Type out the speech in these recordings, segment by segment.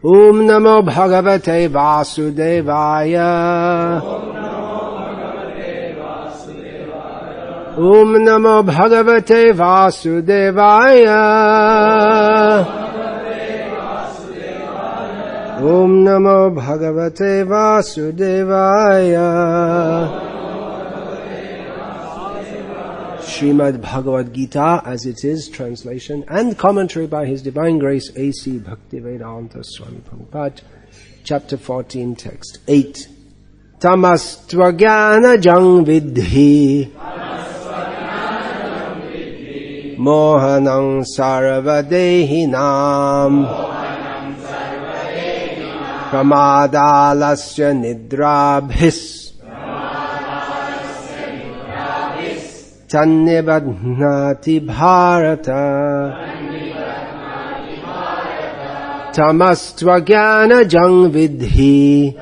Om Namo Bhagavate Vasudevaya. Om Namo Bhagavate Vasudevaya. Om Namo Bhagavate Vasudevaya. Srimad Bhagavad Gita as it is, translation and commentary by His Divine Grace A.C. Bhaktivedanta Swami Prabhupada, chapter 14, text 8. Tamastvajnana jang vidhi mohanang sarvadehinam pramadalasya nidrabhis Tannibadhnati Bharata. Tamastvajnana jang vidhi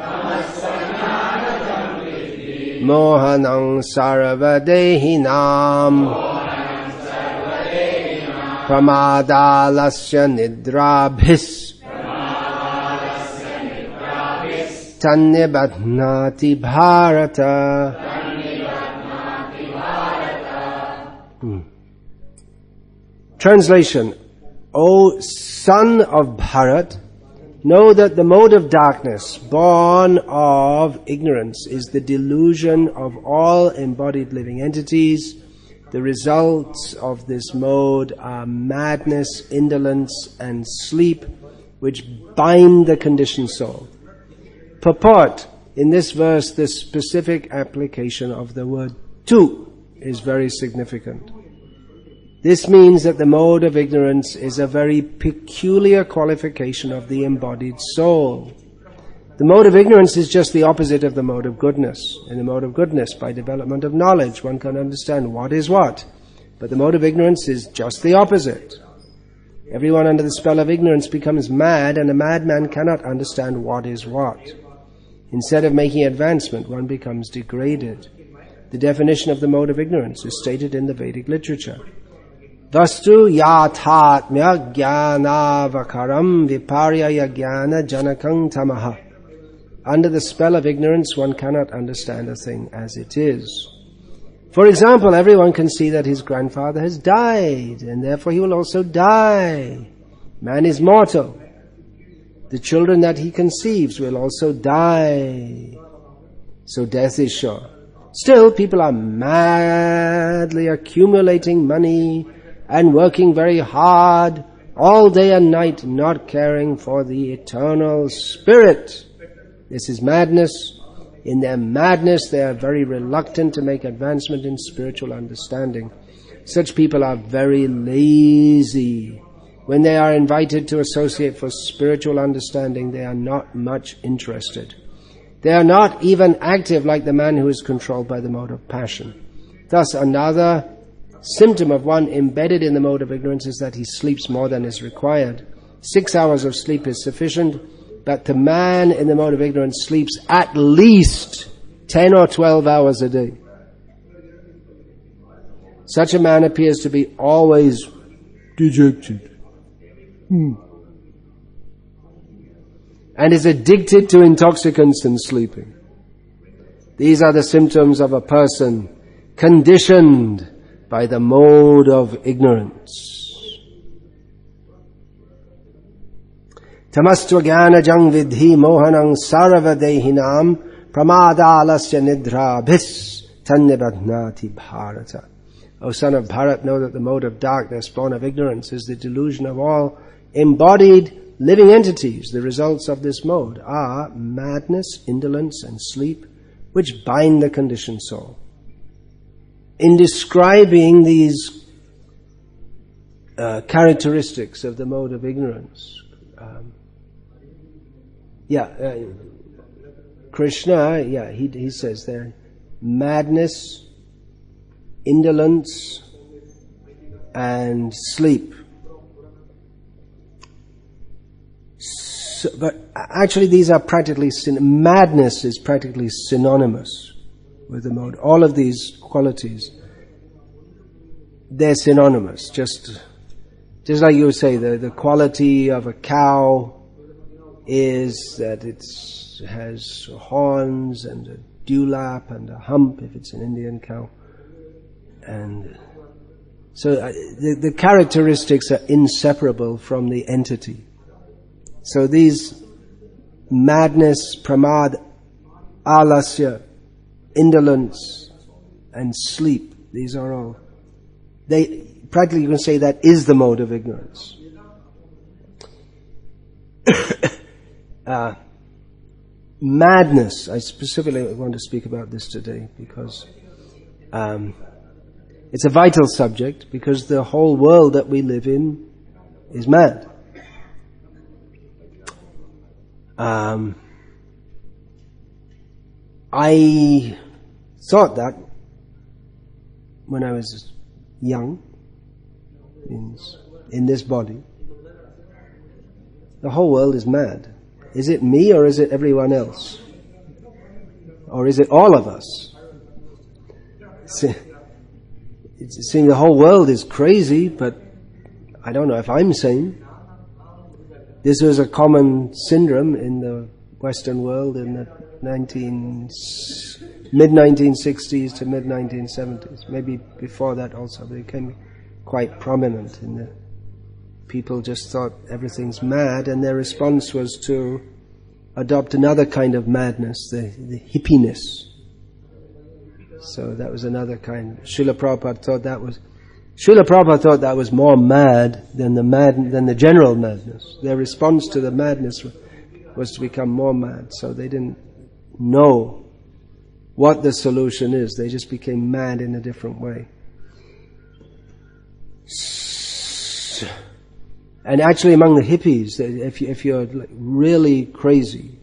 mohanang sarvadehinam pramadalasya nidrabhis Tannibadhnati Bharata. Translation. O son of Bharat, know that the mode of darkness, born of ignorance, is the delusion of all embodied living entities. The results of this mode are madness, indolence, and sleep, which bind the conditioned soul. Purport. In this verse, the specific application of the word tu is very significant. This means that the mode of ignorance is a very peculiar qualification of the embodied soul. The mode of ignorance is just the opposite of the mode of goodness. In the mode of goodness, by development of knowledge, one can understand what is what. But the mode of ignorance is just the opposite. Everyone under the spell of ignorance becomes mad, and a madman cannot understand what is what. Instead of making advancement, one becomes degraded. The definition of the mode of ignorance is stated in the Vedic literature. Vastu yathatmya jnana vakaram viparyaya jnana janakang tamaha. Under the spell of ignorance, one cannot understand a thing as it is. For example, everyone can see that his grandfather has died, and therefore he will also die. Man is mortal. The children that he conceives will also die. So death is sure. Still, people are madly accumulating money and working very hard all day and night, not caring for the eternal spirit. This is madness. In their madness, they are very reluctant to make advancement in spiritual understanding. Such people are very lazy. When they are invited to associate for spiritual understanding, they are not much interested. They are not even active like the man who is controlled by the mode of passion. Thus, another symptom of one embedded in the mode of ignorance is that he sleeps more than is required. 6 hours of sleep is sufficient, but the man in the mode of ignorance sleeps at least 10 or 12 hours a day. Such a man appears to be always dejected. And is addicted to intoxicants and sleeping. These are the symptoms of a person conditioned by the mode of ignorance. Tamastvajnana jang vidhi mohanang sarvadehinam pramadalasya nidrabhis tannibadhnati bharata. O son of Bharat, know that the mode of darkness, born of ignorance, is the delusion of all embodied living entities. The results of this mode are madness, indolence, and sleep, which bind the conditioned soul. In describing these characteristics of the mode of ignorance, Krishna, he says there, madness, indolence, and sleep. So, but actually these are practically, madness is practically synonymous with the mode. All of these qualities, they're synonymous. Just like you would say, the quality of a cow is that it has horns and a dewlap and a hump if it's an Indian cow. And so the characteristics are inseparable from the entity. So these madness, pramad, alasya, indolence, and sleep, these are all, practically you can say that is the mode of ignorance. Madness, I specifically want to speak about this today because it's a vital subject, because the whole world that we live in is mad. I thought that when I was young, in this body. The whole world is mad. Is it me or is it everyone else? Or is it all of us? It seems the whole world is crazy, but I don't know if I'm sane. This was a common syndrome in the Western world in the mid-1960s to mid-1970s. Maybe before that also, but it became quite prominent in the people just thought everything's mad, and their response was to adopt another kind of madness, the hippiness. So that was another kind. Srila Prabhupada thought that was more mad than the general madness. Their response to the madness was to become more mad. So they didn't know what the solution is. They just became mad in a different way. And actually among the hippies, if you're really crazy,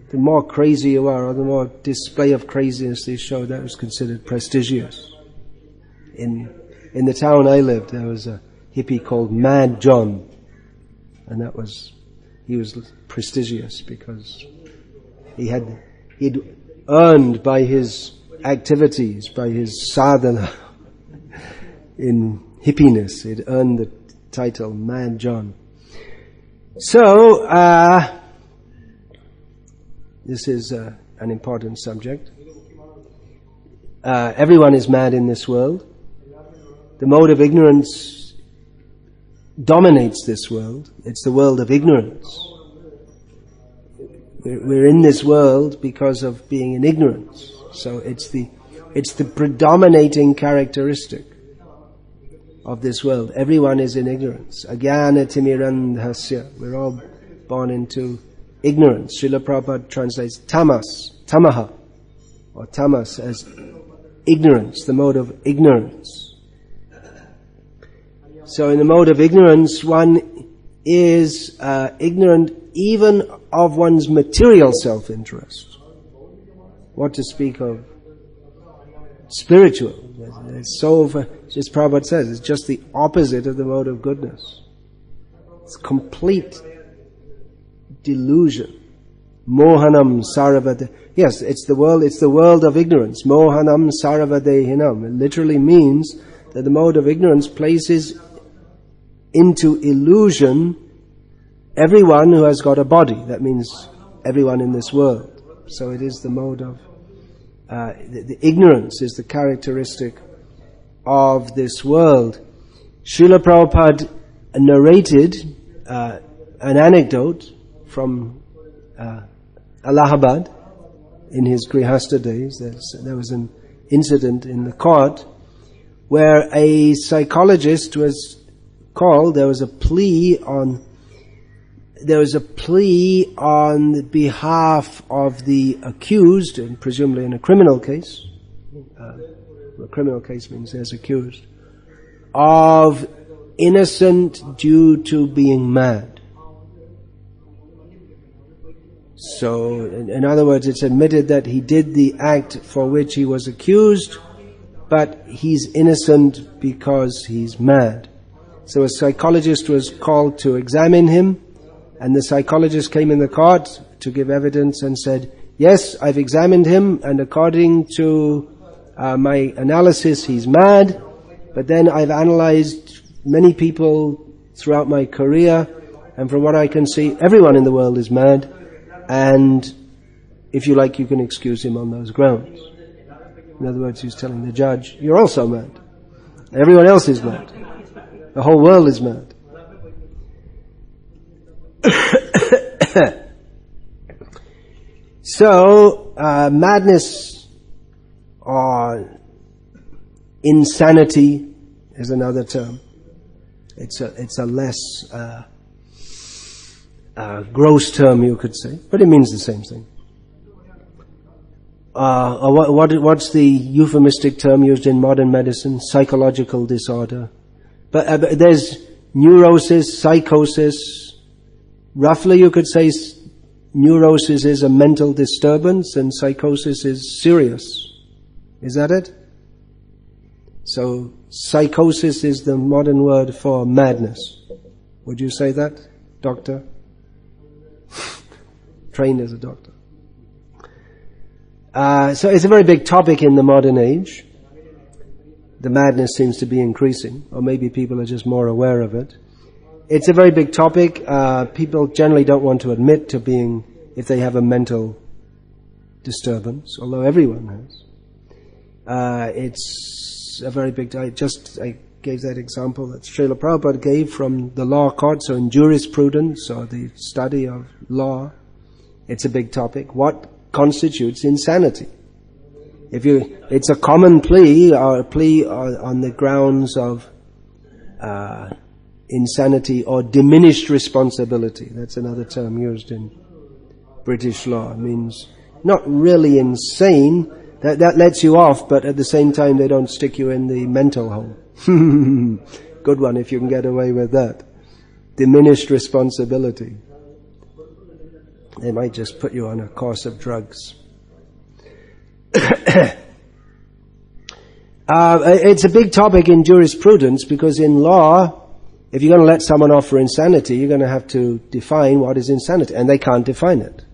the more crazy you are, or the more display of craziness they show, that was considered prestigious. In the town I lived, there was a hippie called Mad John, and he was prestigious because he'd earned by his activities, by his sadhana in hippiness, he'd earned the title Mad John. So this is an important subject. Everyone is mad in this world. The mode of ignorance dominates this world. It's the world of ignorance. We're in this world because of being in ignorance. So it's the predominating characteristic of this world. Everyone is in ignorance. Ajnana timirandhasya. We're all born into ignorance. Srila Prabhupada translates tamaha, or tamas, as ignorance, the mode of ignorance. So in the mode of ignorance, one is ignorant even of one's material self-interest. What to speak of spiritual. It's so, as Prabhupada says, it's just the opposite of the mode of goodness. It's complete delusion. Mohanam saravade. Yes, it's the world of ignorance. Mohanam saravadehinam. It literally means that the mode of ignorance places into illusion everyone who has got a body. That means everyone in this world. So it is the mode of the ignorance is the characteristic of this world. Srila Prabhupada narrated an anecdote from Allahabad in his Grihastha days. There was an incident in the court where a psychologist was called. There was a plea on behalf of the accused, and presumably in a criminal case. A criminal case means there's accused of innocent due to being mad. So, in other words, it's admitted that he did the act for which he was accused, but he's innocent because he's mad. So a psychologist was called to examine him, and the psychologist came in the court to give evidence and said, yes, I've examined him, and according to my analysis, he's mad, but then I've analyzed many people throughout my career, And from what I can see, everyone in the world is mad, and if you like, you can excuse him on those grounds. In other words, he's telling the judge, you're also mad. Everyone else is mad. The whole world is mad. So, madness or insanity is another term. It's a less gross term, you could say, but it means the same thing. What's the euphemistic term used in modern medicine? Psychological disorder. But there's neurosis, psychosis. Roughly, you could say neurosis is a mental disturbance and psychosis is serious. Is that it? So, psychosis is the modern word for madness. Would you say that, doctor? Trained as a doctor. So it's a very big topic in the modern age. The madness seems to be increasing, or maybe people are just more aware of it. It's a very big topic. People generally don't want to admit to being, if they have a mental disturbance, although everyone has. It's a very big, I gave that example that Srila Prabhupada gave from the law court, so in jurisprudence, or the study of law, it's a big topic. What constitutes insanity? It's a common plea, or a plea on the grounds of insanity or diminished responsibility. That's another term used in British law. It means not really insane. That lets you off, but at the same time they don't stick you in the mental hole. Good one if you can get away with that. Diminished responsibility. They might just put you on a course of drugs. It's a big topic in jurisprudence because in law, if you're going to let someone off for insanity, you're going to have to define what is insanity, and they can't define it.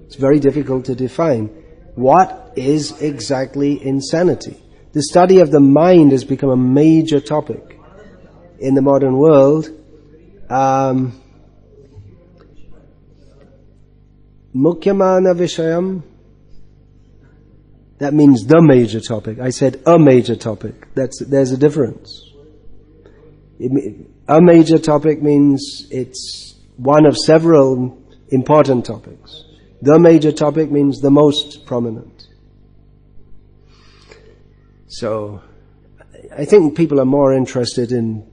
It's very difficult to define. What is exactly insanity? The study of the mind has become a major topic in the modern world. Mukyamana Vishayam, that means the major topic. I said a major topic. There's a difference. A major topic means it's one of several important topics. The major topic means the most prominent. So, I think people are more interested in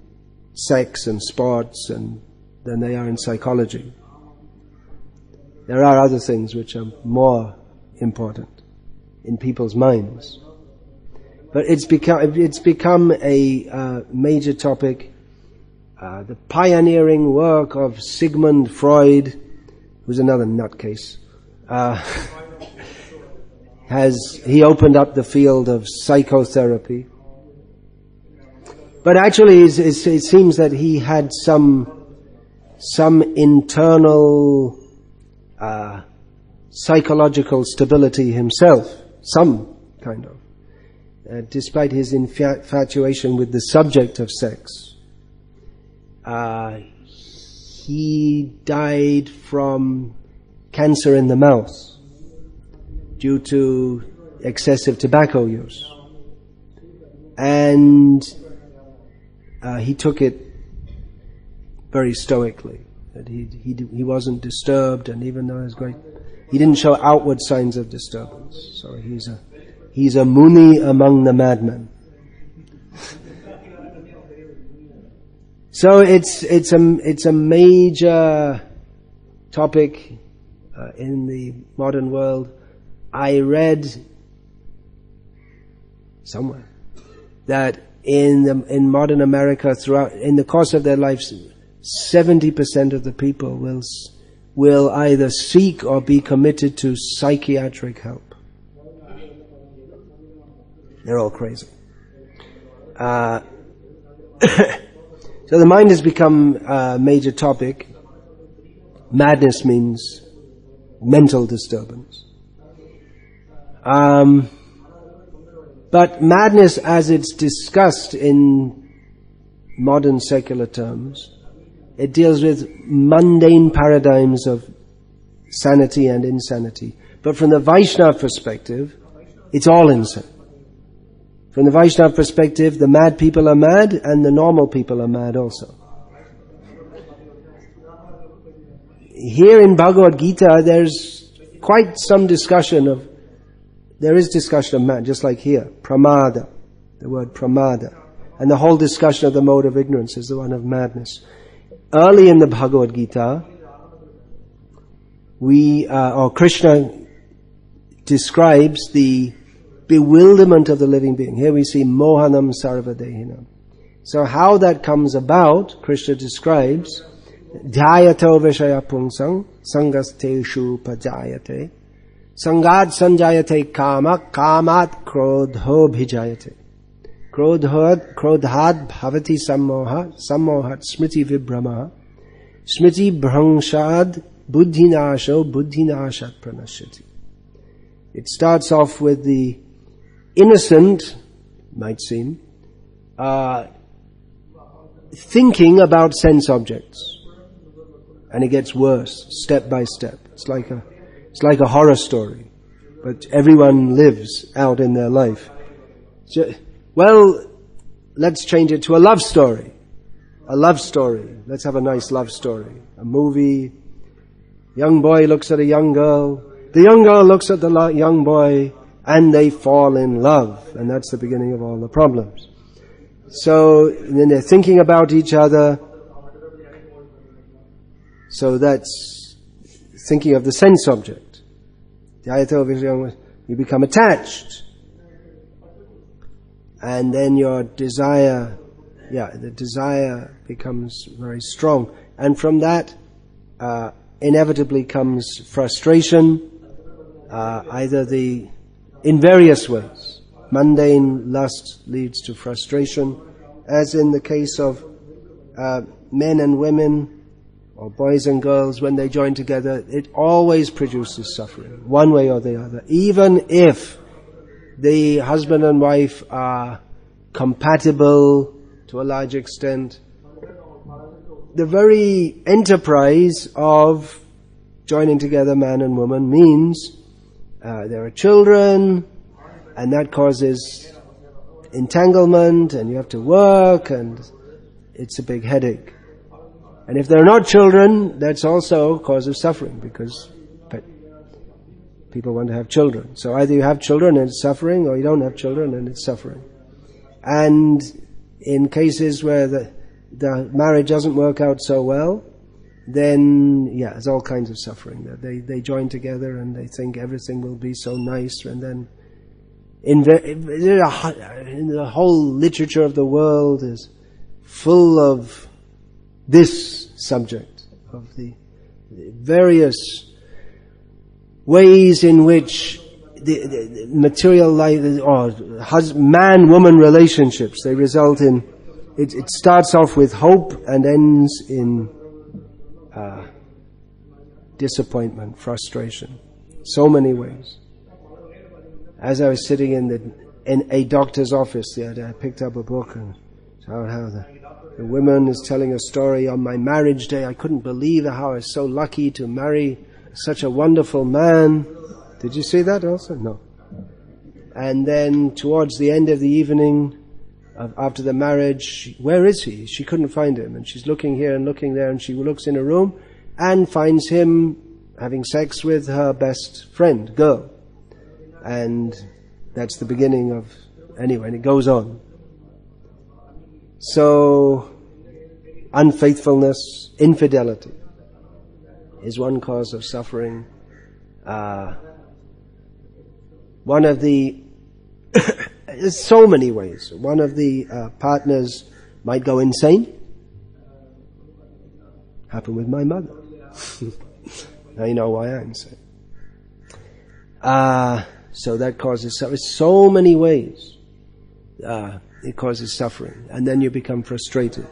sex and sports than they are in psychology. There are other things which are more important in people's minds. But it's become a major topic. The pioneering work of Sigmund Freud, who's another nutcase, he opened up the field of psychotherapy. But actually it seems that he had some internal psychological stability himself, some kind of, despite his infatuation with the subject of sex. He died from cancer in the mouth due to excessive tobacco use. And he took it very stoically. That he wasn't disturbed, and even though he didn't show outward signs of disturbance. So he's a Muni among the madmen. So it's a major topic in the modern world. I read somewhere that in modern America, in the course of their lives, 70% of the people will either seek or be committed to psychiatric help. They're all crazy. So the mind has become a major topic. Madness means mental disturbance. But madness, as it's discussed in modern secular terms, It deals with mundane paradigms of sanity and insanity. But from the Vaishnava perspective, it's all insane. From the Vaishnava perspective, the mad people are mad and the normal people are mad also. Here in Bhagavad Gita, there's quite some discussion of man, just like here, pramada, the word pramada. And the whole discussion of the mode of ignorance is the one of madness. Early in the Bhagavad Gita, Krishna describes the bewilderment of the living being. Here we see mohanam sarvadehinam. So how that comes about, Krishna describes, dhyato vishaya pungsang sangasteshu pajayate sangad sanjayate kama kamat krodho bhijayate krodhad bhavati sammoha sammohat smriti vibhrama smriti bhrangshad buddhinasho buddhinashat pranashyati. It starts off with the innocent, might seem, thinking about sense objects. And it gets worse, step by step. It's like a horror story, but everyone lives out in their life. Well, let's change it to a love story. A love story. Let's have a nice love story. A movie. Young boy looks at a young girl. The young girl looks at the young boy, and they fall in love. And that's the beginning of all the problems. So then they're thinking about each other. So that's thinking of the sense object. You become attached. And then your desire, the desire becomes very strong. And from that, inevitably comes frustration, in various ways. Mundane lust leads to frustration, as in the case of men and women, or boys and girls, when they join together, it always produces suffering, one way or the other. Even if the husband and wife are compatible to a large extent, the very enterprise of joining together man and woman means there are children, and that causes entanglement, and you have to work, and it's a big headache. And if there are not children, that's also a cause of suffering, because people want to have children. So either you have children and it's suffering, or you don't have children and it's suffering. And in cases where the marriage doesn't work out so well, then there's all kinds of suffering. They join together and they think everything will be so nice, and then in the whole literature of the world is full of this subject, of the various ways in which the material life, or man-woman relationships, they result in, it starts off with hope and ends in disappointment, frustration. So many ways. As I was sitting in a doctor's office the other day, I picked up a book and how the woman is telling a story on my marriage day. I couldn't believe how I was so lucky to marry such a wonderful man. Did you see that also? No. And then towards the end of the evening, after the marriage, where is he? She couldn't find him. And she's looking here and looking there, and she looks in a room and finds him having sex with her best friend, girl. And that's the beginning of, anyway, and it goes on. So, unfaithfulness, infidelity is one cause of suffering. One of the, there's so many ways. One of the partners might go insane. Happened with my mother. Now you know why I'm insane. So that causes suffering. So many ways it causes suffering. And then you become frustrated.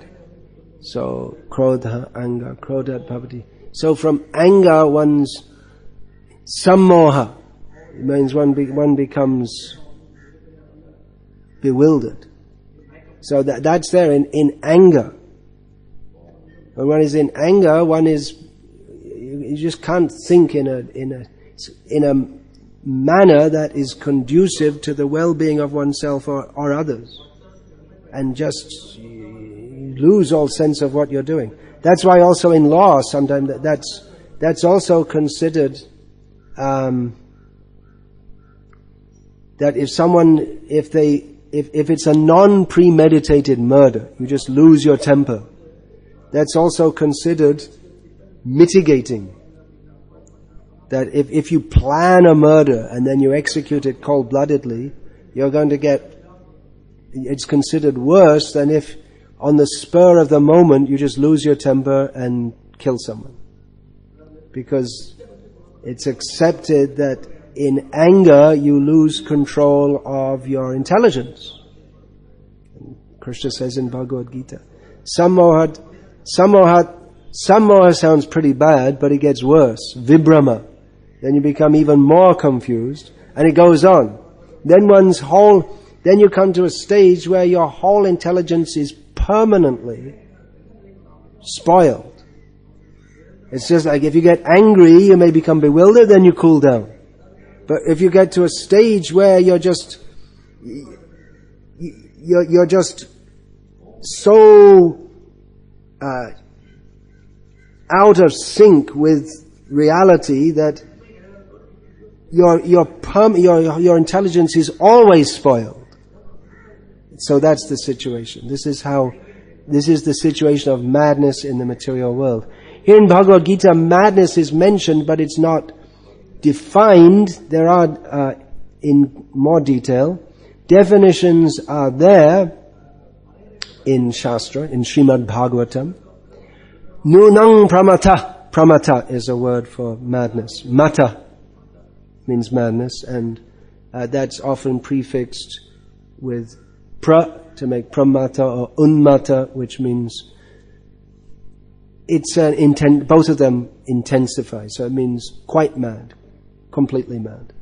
So, krodha, anger, krodha, bhavati. So from anger, one's sammoha. It means one becomes bewildered. So that's there in anger. When one is in anger, you just can't think in a manner that is conducive to the well-being of oneself or others, and just lose all sense of what you're doing. That's why also in law sometimes that's also considered that if it's a non-premeditated murder, you just lose your temper, that's also considered mitigating. That if you plan a murder and then you execute it cold-bloodedly, you're going to it's considered worse than if on the spur of the moment you just lose your temper and kill someone. Because it's accepted that in anger you lose control of your intelligence. Krishna says in Bhagavad Gita, Sammoha sounds pretty bad, but it gets worse. Vibrama. Then you become even more confused, and it goes on. Then you come to a stage where your whole intelligence is permanently spoiled. It's just like if you get angry, you may become bewildered, then you cool down. But if you get to a stage where you're just so out of sync with reality that your intelligence is always spoiled. So that's the situation. This is the situation of madness in the material world. Here in Bhagavad Gita, madness is mentioned, but it's not defined. There are, in more detail, definitions are there in Shastra, in Srimad Bhagavatam. Nunang pramata. Pramata is a word for madness. Mata means madness, and that's often prefixed with pra to make pramata, or unmata, which means it's both of them intensify, so it means quite mad, completely mad.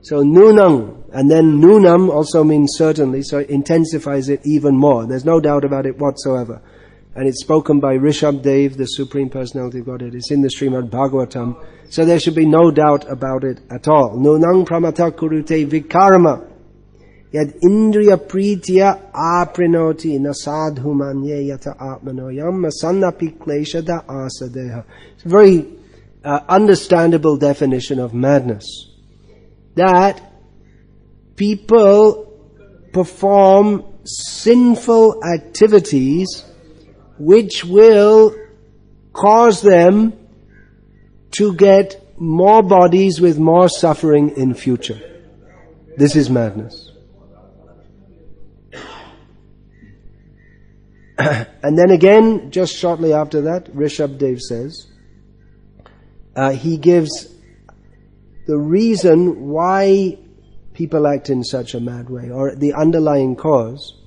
So nunang, and then nunam also means certainly, so it intensifies it even more. There's no doubt about it whatsoever. And it's spoken by Rishabdev, the Supreme Personality of Godhead. It's in the Srimad Bhagavatam. So there should be no doubt about it at all. Nunang pramata kurute vikarma yad indriya pritya aprinoti na sadhu manye yata atmanoyam masannapi kleshada asadeha. It's a very understandable definition of madness. That people perform sinful activities which will cause them to get more bodies with more suffering in future. This is madness. And then again, just shortly after that, Rishabdev says, he gives the reason why people act in such a mad way, or the underlying cause.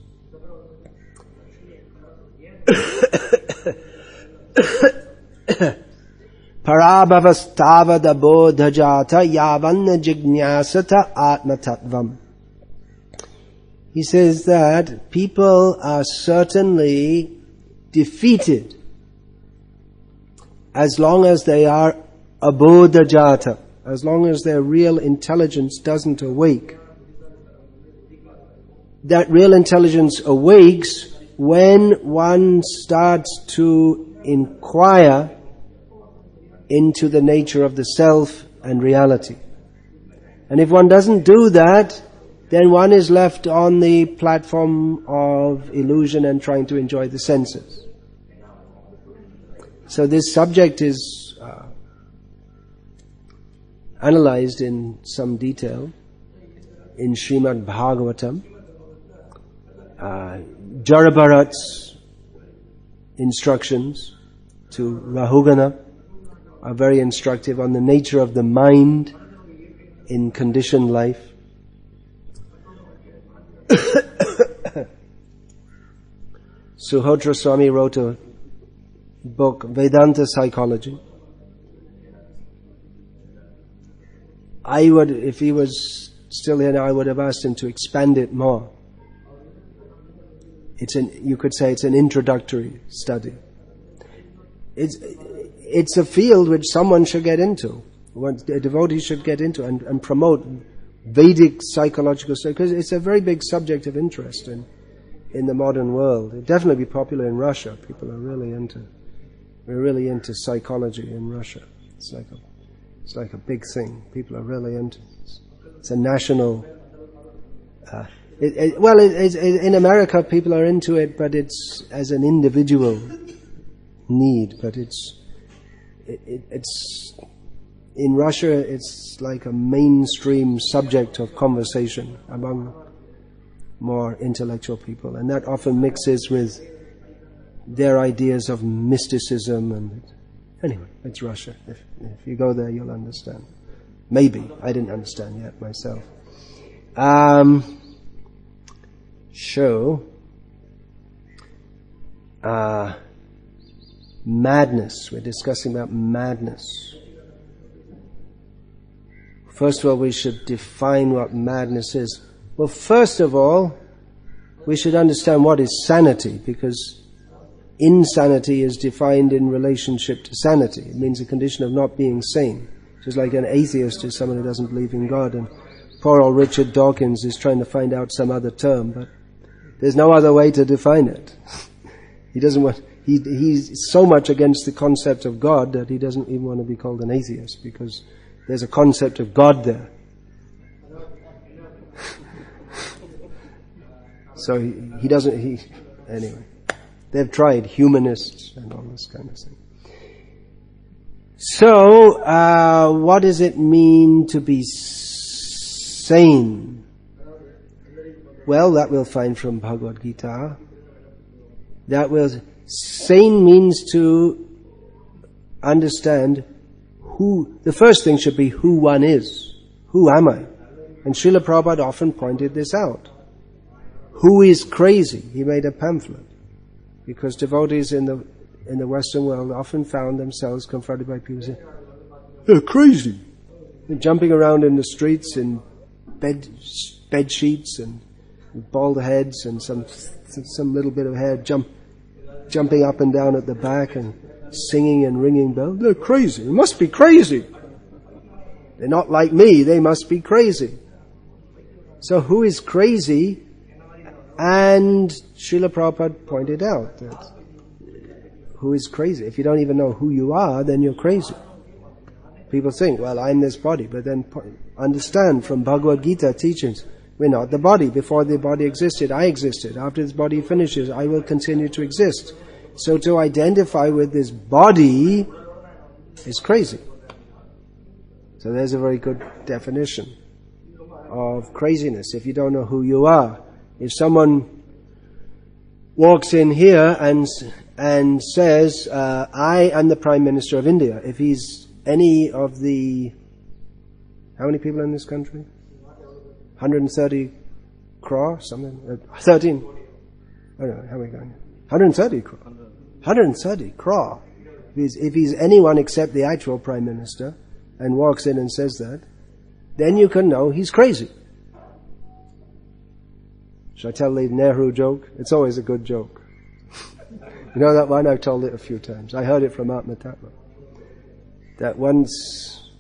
Parabhavastavada bodhajata yavanna jignyasata atmatattvam. He says that people are certainly defeated as long as they are abodhajata, as long as their real intelligence doesn't awake. That real intelligence awakes when one starts to inquire into the nature of the self and reality. And if one doesn't do that, then one is left on the platform of illusion and trying to enjoy the senses. So this subject is analyzed in some detail in Srimad Bhagavatam. Jarabharat's instructions to Rahugana are very instructive on the nature of the mind in conditioned life. Suhotra Swami wrote a book, Vedanta Psychology. I would, if he was still here now, I would have asked him to expand it more. You could say it's an introductory study. it's a field which someone should get into, a devotee should get into and promote Vedic psychological study, because it's a very big subject of interest in the modern world. It'd definitely be popular in Russia. People are really into psychology in Russia. It's like a big thing. People are really into it. It's a national. In America, people are into it, but it's as an individual need. But it's in Russia, it's like a mainstream subject of conversation among more intellectual people, and that often mixes with their ideas of mysticism. And anyway, it's Russia. If you go there, you'll understand. Maybe. I didn't understand yet myself. Madness. We're discussing about madness. First of all, we should define what madness is. Well, first of all, we should understand what is sanity, because insanity is defined in relationship to sanity. It means a condition of not being sane. Just like an atheist is someone who doesn't believe in God, and poor old Richard Dawkins is trying to find out some other term, but there's no other way to define it. He's so much against the concept of God that he doesn't even want to be called an atheist, because there's a concept of God there. So anyway, they've tried, humanists and all this kind of thing. So, what does it mean to be sane? Well, that we'll find from Bhagavad Gita. Sane means to understand the first thing should be who one is. Who am I? And Srila Prabhupada often pointed this out. Who is crazy? He made a pamphlet. Because devotees in the Western world often found themselves confronted by people saying, "They're crazy." They're jumping around in the streets in bed sheets and bald heads and some little bit of hair jumping up and down at the back and singing and ringing bells. They're crazy. They must be crazy. They're not like me. They must be crazy. So who is crazy? And Srila Prabhupada pointed out that who is crazy? If you don't even know who you are, then you're crazy. People think, well, I'm this body, but then understand from Bhagavad Gita teachings, we're not the body. Before the body existed, I existed. After this body finishes, I will continue to exist. So to identify with this body is crazy. So there's a very good definition of craziness, if you don't know who you are. If someone walks in here and says, I am the Prime Minister of India, if he's any of the... How many people in this country? 130 crore? Something? 13? I don't know, how are we going? 130 crore. 130 crore. If he's anyone except the actual Prime Minister and walks in and says that, then you can know he's crazy. Should I tell the Nehru joke? It's always a good joke. You know that one? I've told it a few times. I heard it from Mahatma Tatma. That once,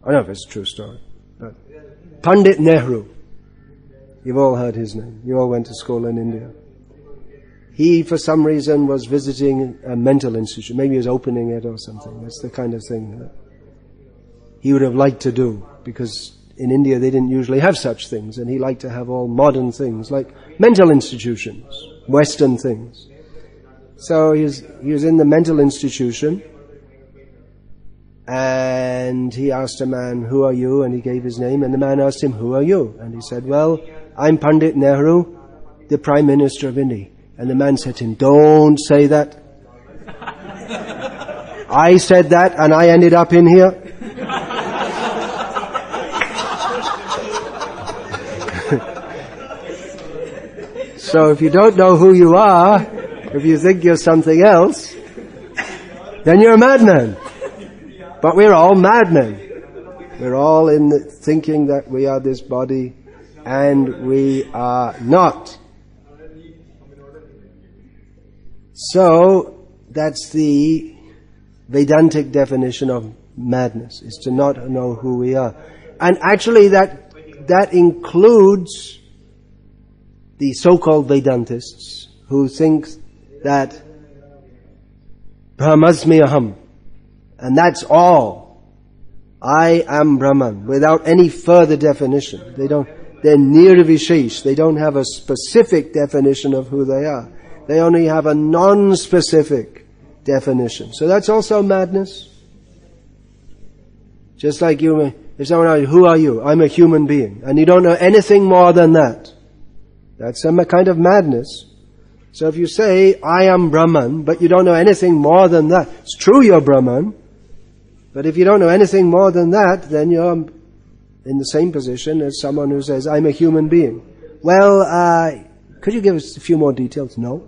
I don't know if it's a true story, but Pandit Nehru, you've all heard his name. You all went to school in India. He, for some reason, was visiting a mental institution. Maybe he was opening it or something. That's the kind of thing that he would have liked to do, because in India they didn't usually have such things, and he liked to have all modern things, like mental institutions, Western things. So he was in the mental institution, and he asked a man, "Who are you?" And he gave his name, and the man asked him, "Who are you?" And he said, "Well, I'm Pandit Nehru, the Prime Minister of India." And the man said to him, "Don't say that. I said that, and I ended up in here." So if you don't know who you are, if you think you're something else, then you're a madman. But we're all madmen. We're all in the thinking that we are this body, and we are not. So that's the Vedantic definition of madness, is to not know who we are. And actually that includes the so-called Vedantists who think that Brahmasmi aham, and that's all. I am Brahman, without any further definition. They're nirvishesh. They don't have a specific definition of who they are. They only have a non-specific definition. So that's also madness. Just like you, if someone asks, who are you? I'm a human being. And you don't know anything more than that. That's a kind of madness. So if you say, I am Brahman, but you don't know anything more than that, it's true you're Brahman, but if you don't know anything more than that, then you're in the same position as someone who says, I'm a human being. Well, could you give us a few more details? No.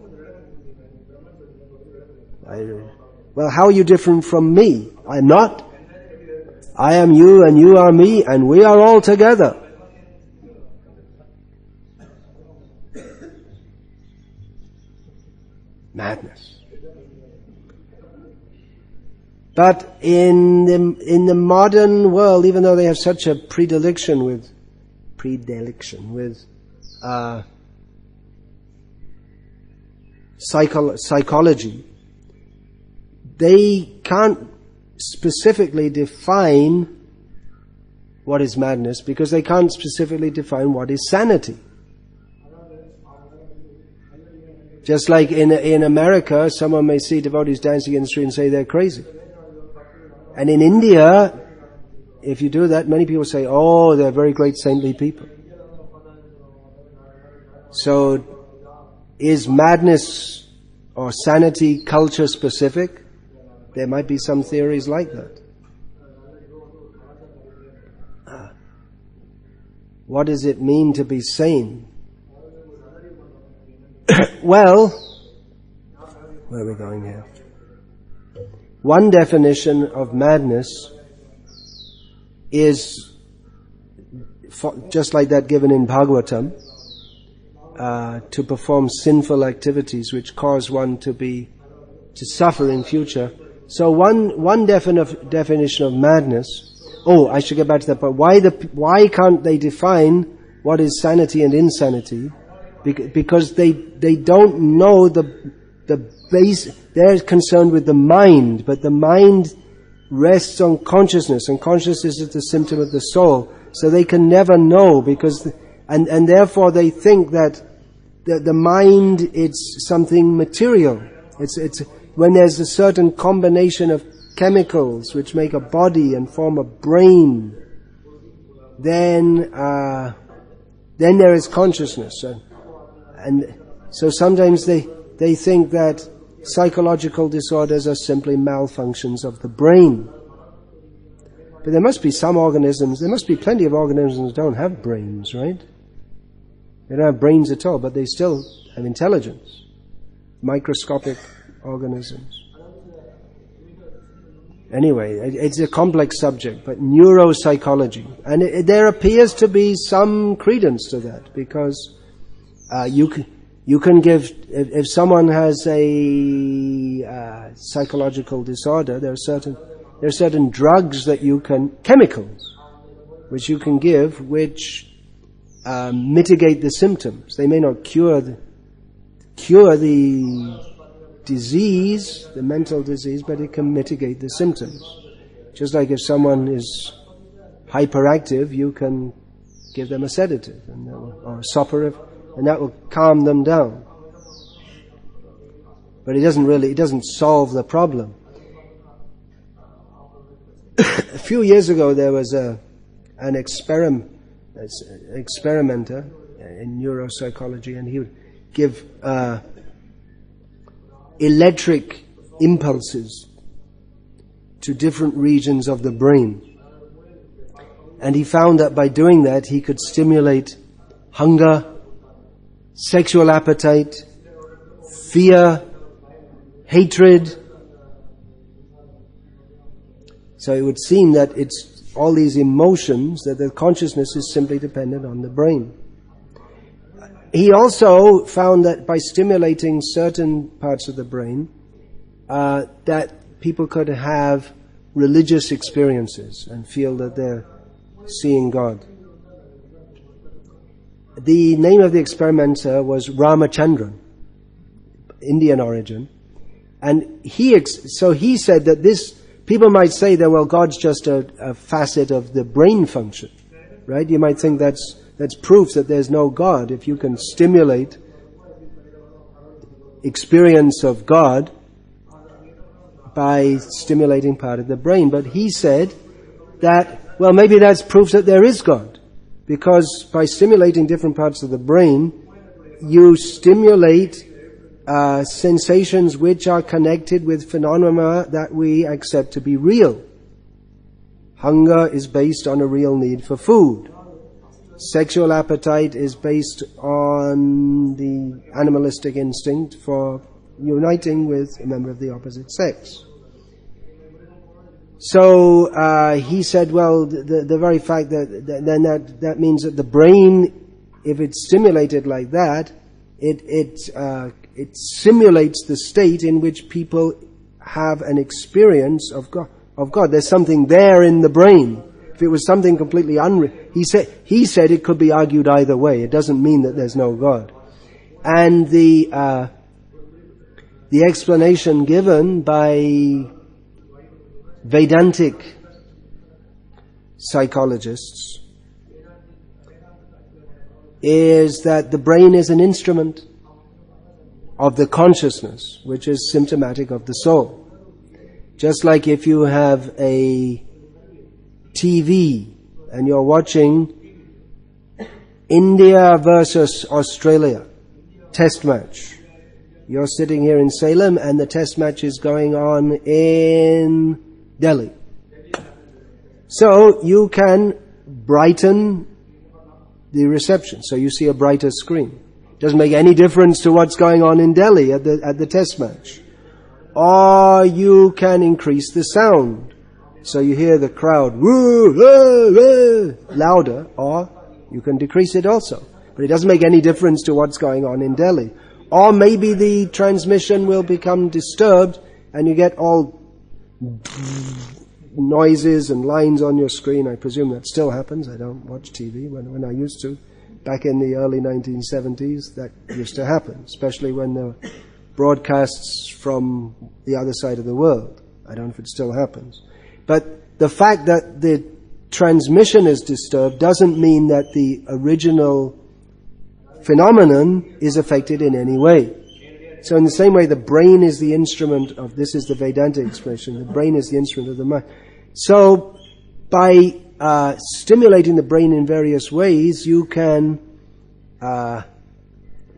Well, how are you different from me? I'm not. I am you and you are me and we are all together. Madness. But in the modern world, even though they have such a predilection with psychology, they can't specifically define what is madness because they can't specifically define what is sanity. Just like in America, someone may see devotees dancing in the street and say they're crazy. And in India, if you do that, many people say, oh, they're very great saintly people. So, is madness or sanity culture specific? There might be some theories like that. What does it mean to be sane? Well, where are we going here? One definition of madness is, just like that given in Bhagavatam, to perform sinful activities which cause one to suffer in future. So one definition of madness. Oh, I should get back to that point. Why can't they define what is sanity and insanity? Because they don't know the base. They're concerned with the mind, but the mind rests on consciousness, and consciousness is the symptom of the soul. So they can never know and therefore they think that the mind is something material. It's when there's a certain combination of chemicals which make a body and form a brain, then there is consciousness. And so sometimes they think that psychological disorders are simply malfunctions of the brain. But there must be there must be plenty of organisms that don't have brains, right? They don't have brains at all, but they still have intelligence. Microscopic organisms. Anyway, it's a complex subject, but neuropsychology. And there appears to be some credence to that, because you can give, if someone has a psychological disorder, there are certain drugs that chemicals, which you can give, which mitigate the symptoms. They may not cure the disease, the mental disease, but it can mitigate the symptoms. Just like if someone is hyperactive, you can give them a sedative or a soporific, and that will calm them down. But it doesn't solve the problem. A few years ago there was an experimenter in neuropsychology, and he would give electric impulses to different regions of the brain. And he found that by doing that he could stimulate hunger, sexual appetite, fear, hatred. So it would seem that it's all these emotions, that the consciousness is simply dependent on the brain. He also found that by stimulating certain parts of the brain, that people could have religious experiences and feel that they're seeing God. The name of the experimenter was Ramachandran, Indian origin, and he said that this, people might say that, well, God's just a facet of the brain function, right? You might think that's proof that there's no God. If you can stimulate experience of God by stimulating part of the brain. But he said that, well, maybe that's proof that there is God, because by stimulating different parts of the brain, you stimulate sensations which are connected with phenomena that we accept to be real. Hunger is based on a real need for food. Sexual appetite is based on the animalistic instinct for uniting with a member of the opposite sex. So he said, well, the very fact that means that the brain, if it's stimulated like that, it simulates the state in which people have an experience of God. There's something there in the brain. If it was something completely unreal, he said it could be argued either way. It doesn't mean that there's no God. And the explanation given by Vedantic psychologists is that the brain is an instrument of the consciousness, which is symptomatic of the soul. Just like if you have a TV and you're watching India versus Australia test match. You're sitting here in Salem and the test match is going on in Delhi. So you can brighten the reception, so you see a brighter screen. Doesn't make any difference to what's going on in Delhi at the test match. Or you can increase the sound, so you hear the crowd woo, woo, woo, louder, or you can decrease it also. But it doesn't make any difference to what's going on in Delhi. Or maybe the transmission will become disturbed and you get all noises and lines on your screen. I presume that still happens. I don't watch TV when I used to. Back in the early 1970s, that used to happen, especially when there were broadcasts from the other side of the world. I don't know if it still happens. But the fact that the transmission is disturbed doesn't mean that the original phenomenon is affected in any way. So in the same way, the brain is the instrument of, this is the Vedanta expression, the brain is the instrument of the mind. So by stimulating the brain in various ways, you can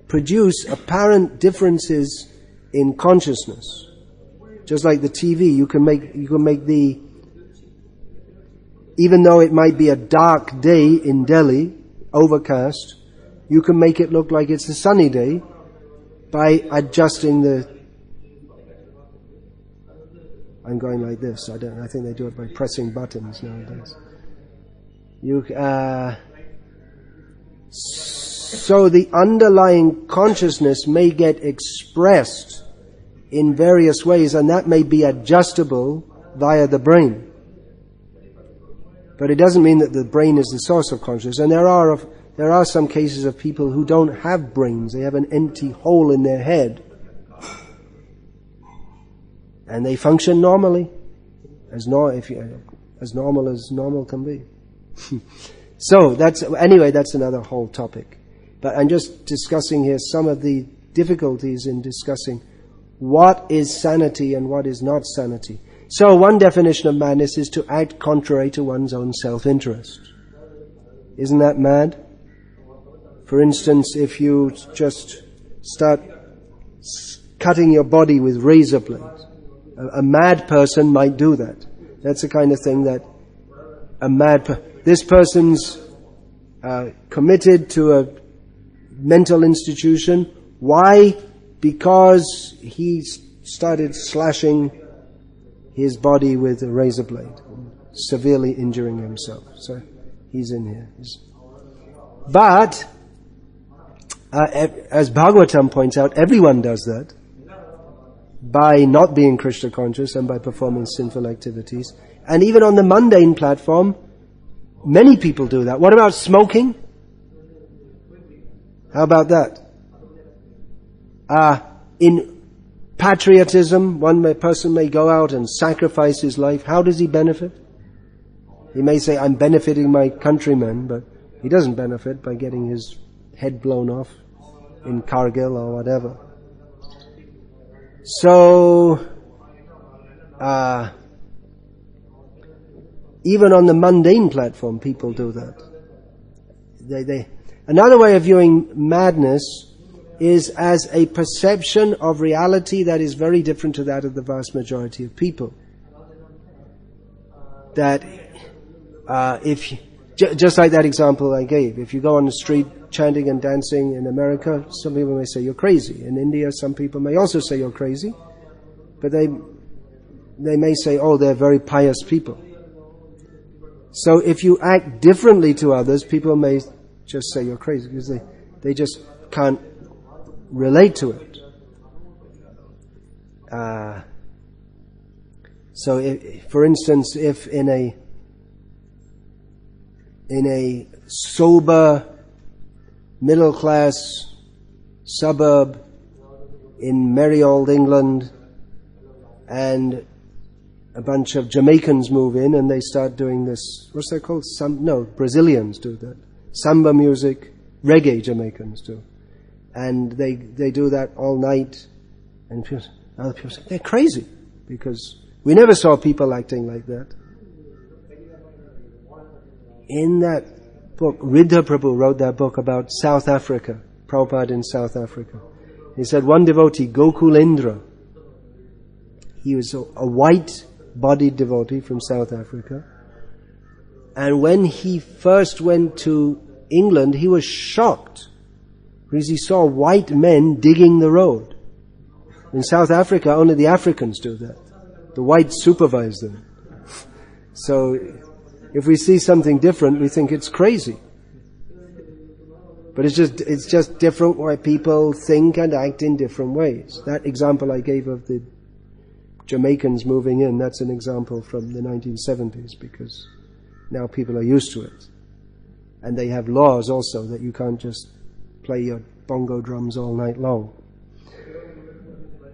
produce apparent differences in consciousness. Just like the TV, you can make the, even though it might be a dark day in Delhi, overcast, you can make it look like it's a sunny day by adjusting the, I'm going like this, I think they do it by pressing buttons nowadays. So the underlying consciousness may get expressed in various ways, and that may be adjustable via the brain. But it doesn't mean that the brain is the source of consciousness. And there are some cases of people who don't have brains. They have an empty hole in their head. And they function normally, as normal as normal can be. So that's another whole topic. But I'm just discussing here some of the difficulties in discussing what is sanity and what is not sanity. So one definition of madness is to act contrary to one's own self-interest. Isn't that mad? For instance, if you just start cutting your body with razor blades, a mad person might do that. That's the kind of thing that this person's committed to a mental institution. Why? Because he started slashing his body with a razor blade, severely injuring himself. So he's in here. But as Bhagavatam points out, everyone does that. by not being Krishna conscious and by performing sinful activities. And even on the mundane platform, many people do that. What about smoking? How about that? In patriotism, person may go out and sacrifice his life. How does he benefit? He may say, I'm benefiting my countrymen, but he doesn't benefit by getting his head blown off in Kargil or whatever. So, even on the mundane platform, people do that. Another way of viewing madness is as a perception of reality that is very different to that of the vast majority of people. That just like that example I gave, if you go on the street chanting and dancing in America, some people may say you're crazy. In India, some people may also say you're crazy, but they may say, oh, they're very pious people. So if you act differently to others, people may just say you're crazy because they just can't relate to it. So, for instance, if in a sober, middle-class suburb in merry old England, and a bunch of Jamaicans move in and they start doing this, what's that called? Brazilians do that. Samba music, reggae Jamaicans do. And they do that all night, and other people say, they're crazy, because we never saw people acting like that. In that book, Riddha Prabhu wrote that book about South Africa, Prabhupada in South Africa. He said one devotee, Gokulendra, he was a white-bodied devotee from South Africa, and when he first went to England, he was shocked because he saw white men digging the road. In South Africa, only the Africans do that. The whites supervise them. So, if we see something different, we think it's crazy. But it's just different why people think and act in different ways. That example I gave of the Jamaicans moving in, that's an example from the 1970s, because now people are used to it. And they have laws also that you can't just play your bongo drums all night long.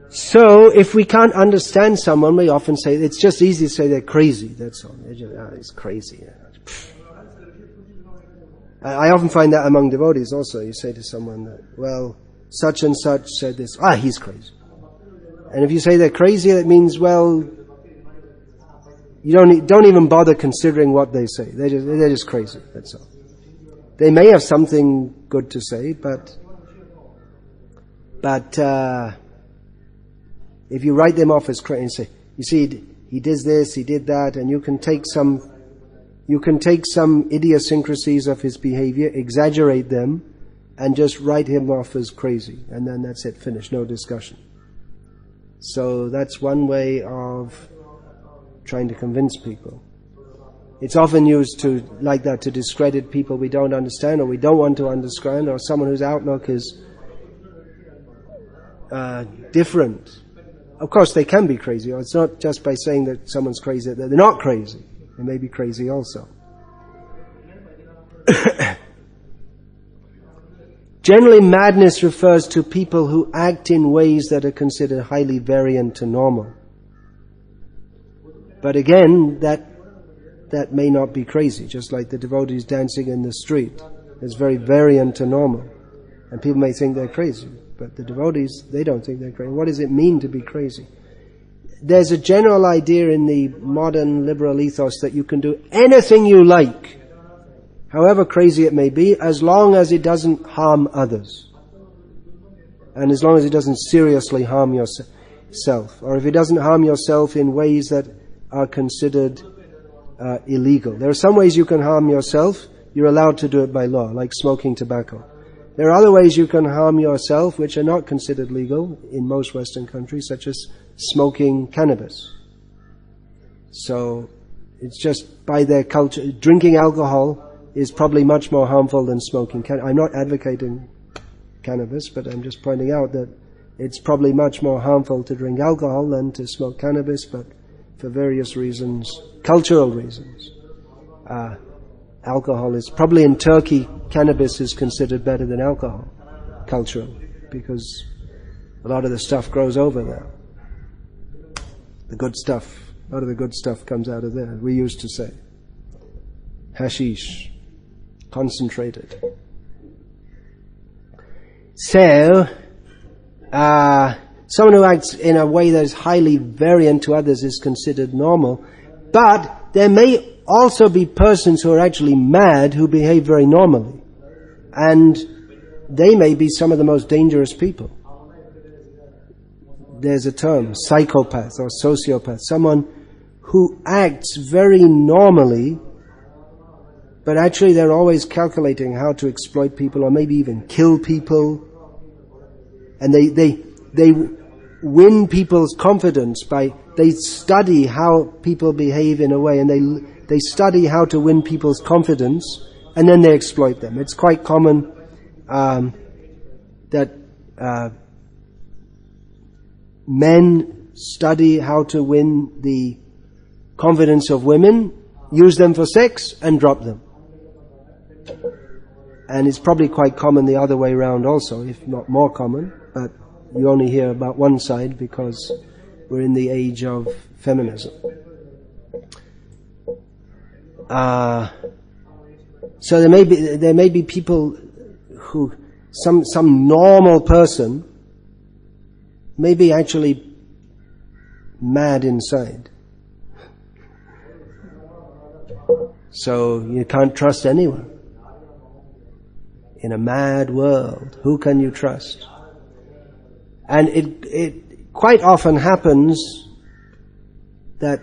So, if we can't understand someone, we often say, it's just easy to say they're crazy, that's all. It's crazy. I often find that among devotees also. You say to someone that, well, such and such said this, he's crazy. And if you say they're crazy, that means, well, you don't even bother considering what they say. They're just crazy, that's all. They may have something good to say, but if you write them off as crazy and say, you see, he did this, he did that, and you can take some idiosyncrasies of his behavior, exaggerate them, and just write him off as crazy, and then that's it, finished, no discussion. So that's one way of trying to convince people. It's often used like that to discredit people we don't understand or we don't want to understand, or someone whose outlook is different. Of course, they can be crazy. It's not just by saying that someone's crazy that they're not crazy. They may be crazy also. Generally, madness refers to people who act in ways that are considered highly variant to normal. But again, that may not be crazy, just like the devotees dancing in the street. It's very variant to normal. And people may think they're crazy, but the devotees, they don't think they're crazy. What does it mean to be crazy? There's a general idea in the modern liberal ethos that you can do anything you like, however crazy it may be, as long as it doesn't harm others. And as long as it doesn't seriously harm yourself. Or if it doesn't harm yourself in ways that are considered illegal. There are some ways you can harm yourself. You're allowed to do it by law, like smoking tobacco. There are other ways you can harm yourself which are not considered legal in most Western countries, such as smoking cannabis. So, it's just by their culture. Drinking alcohol is probably much more harmful than smoking cannabis. I'm not advocating cannabis, but I'm just pointing out that it's probably much more harmful to drink alcohol than to smoke cannabis, but for various reasons, cultural reasons. Alcohol is, probably in Turkey, cannabis is considered better than alcohol, culturally, because a lot of the stuff grows over there. The good stuff, a lot of the good stuff comes out of there, we used to say. Hashish, concentrated. So, someone who acts in a way that is highly variant to others is considered normal, but there may also be persons who are actually mad who behave very normally, and they may be some of the most dangerous people. There's a term, psychopath or sociopath, someone who acts very normally, but actually they're always calculating how to exploit people or maybe even kill people. And they win people's confidence they study how people behave in a way, and they study how to win people's confidence, and then they exploit them. It's quite common that men study how to win the confidence of women, use them for sex, and drop them. And it's probably quite common the other way around also, if not more common, but you only hear about one side because we're in the age of feminism. So there may be people who, some normal person may be actually mad inside. So you can't trust anyone. In a mad world, who can you trust? And it quite often happens that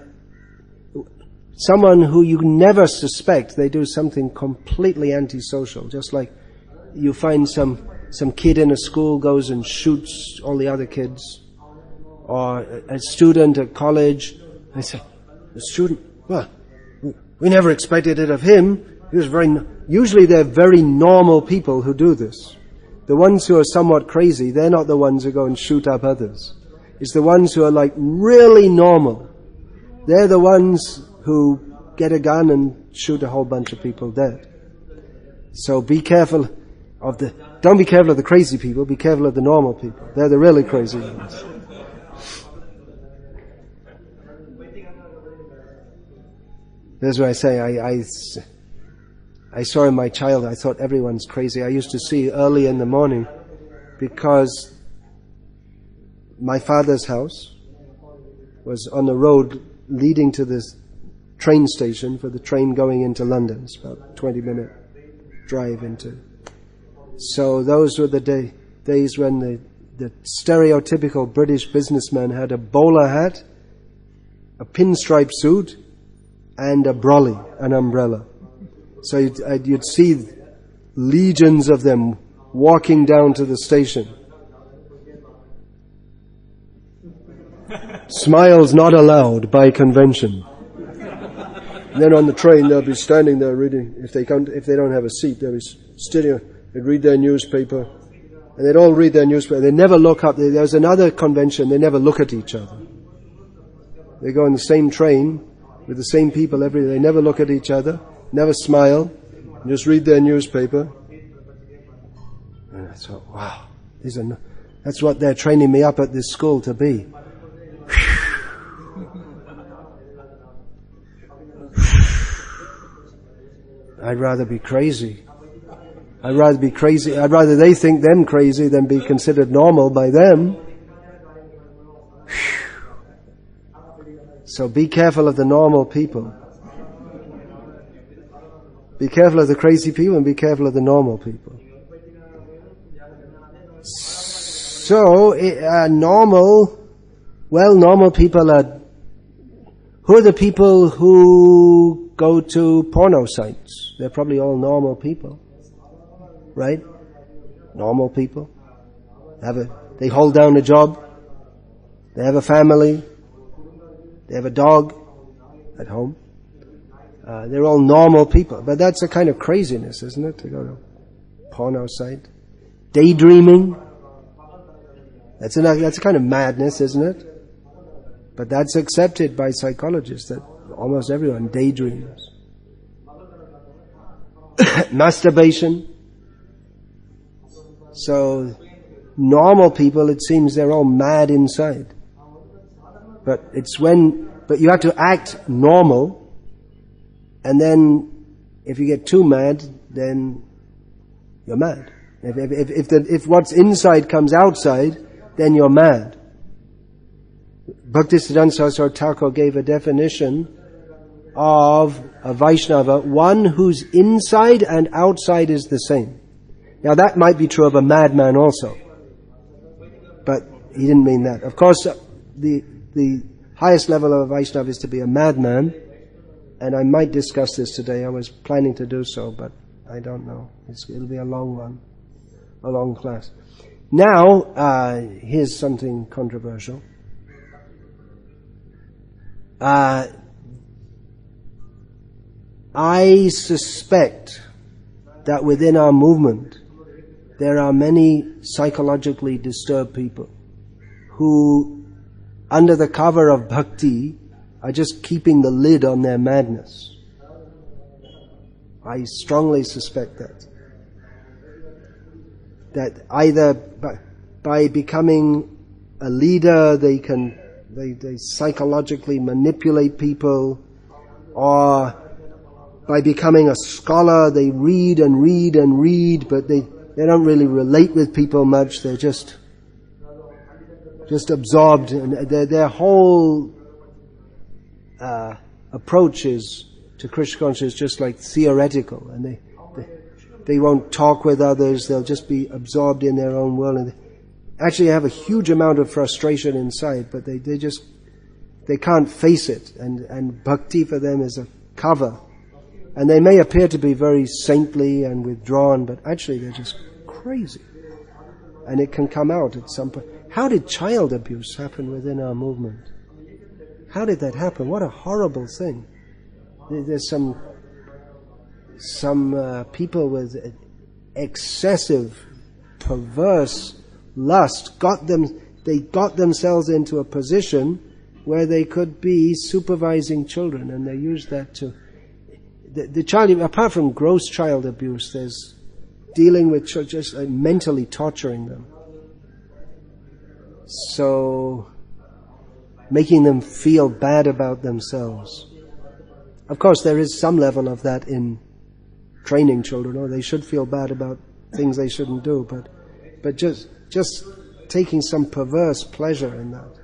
someone who you never suspect, they do something completely antisocial. Just like you find some kid in a school goes and shoots all the other kids. Or a student at college, they say, the student, well, we never expected it of him. He was usually they're very normal people who do this. The ones who are somewhat crazy, they're not the ones who go and shoot up others. It's the ones who are like really normal. They're the ones who get a gun and shoot a whole bunch of people dead. So be careful don't be careful of the crazy people, be careful of the normal people. They're the really crazy ones. That's why I say, I saw in my childhood, I thought everyone's crazy. I used to see early in the morning, because my father's house was on the road leading to this train station for the train going into London. It's about a 20-minute drive into. So those were the days when the stereotypical British businessman had a bowler hat, a pinstripe suit, and a brolly, an umbrella. So you'd see legions of them walking down to the station. Smiles not allowed by convention. And then on the train they'll be standing there reading. If they don't have a seat, they'll be sitting. They'd read their newspaper, and they'd all read their newspaper. They never look up. There's another convention. They never look at each other. They go on the same train with the same people every day. They never look at each other, never smile, just read their newspaper. And I thought, wow, that's what they're training me up at this school to be. I'd rather be crazy. I'd rather they think them crazy than be considered normal by them. So be careful of the normal people. Be careful of the crazy people and be careful of the normal people. So, normal people are... Who are the people who go to porno sites? They're probably all normal people. Right? Normal people. They hold down a job. They have a family. They have a dog at home. They're all normal people. But that's a kind of craziness, isn't it? To go to a porno site. Daydreaming. That's a kind of madness, isn't it? But that's accepted by psychologists, that almost everyone daydreams. Masturbation. So, normal people, it seems they're all mad inside. But you have to act normal, and then if you get too mad, then you're mad. If what's inside comes outside, then you're mad. Bhaktisiddhanta Saraswati Thakur gave a definition of a Vaishnava, one whose inside and outside is the same. Now that might be true of a madman also, but he didn't mean that. Of course, the highest level of a Vaishnava is to be a madman, and I might discuss this today. I was planning to do so, but I don't know. It'll be a long one, a long class. Now, here's something controversial. I suspect that within our movement there are many psychologically disturbed people who, under the cover of bhakti, are just keeping the lid on their madness. I strongly suspect that either by becoming a leader they psychologically manipulate people, or by becoming a scholar they read and read and read, but they don't really relate with people much. They're just absorbed, and their whole approach to Krishna consciousness is just like theoretical, and they won't talk with others. They'll just be absorbed in their own world, and actually have a huge amount of frustration inside, but they can't face it, and bhakti for them is a cover. And they may appear to be very saintly and withdrawn, but actually they're just crazy. And it can come out at some point. How did child abuse happen within our movement? How did that happen? What a horrible thing. There's some people with excessive, perverse lust they got themselves into a position where they could be supervising children, and they used that to the child. Apart from gross child abuse, there's dealing with children, just mentally torturing them, so making them feel bad about themselves. Of course, there is some level of that in training children, or they should feel bad about things they shouldn't do, but just taking some perverse pleasure in that.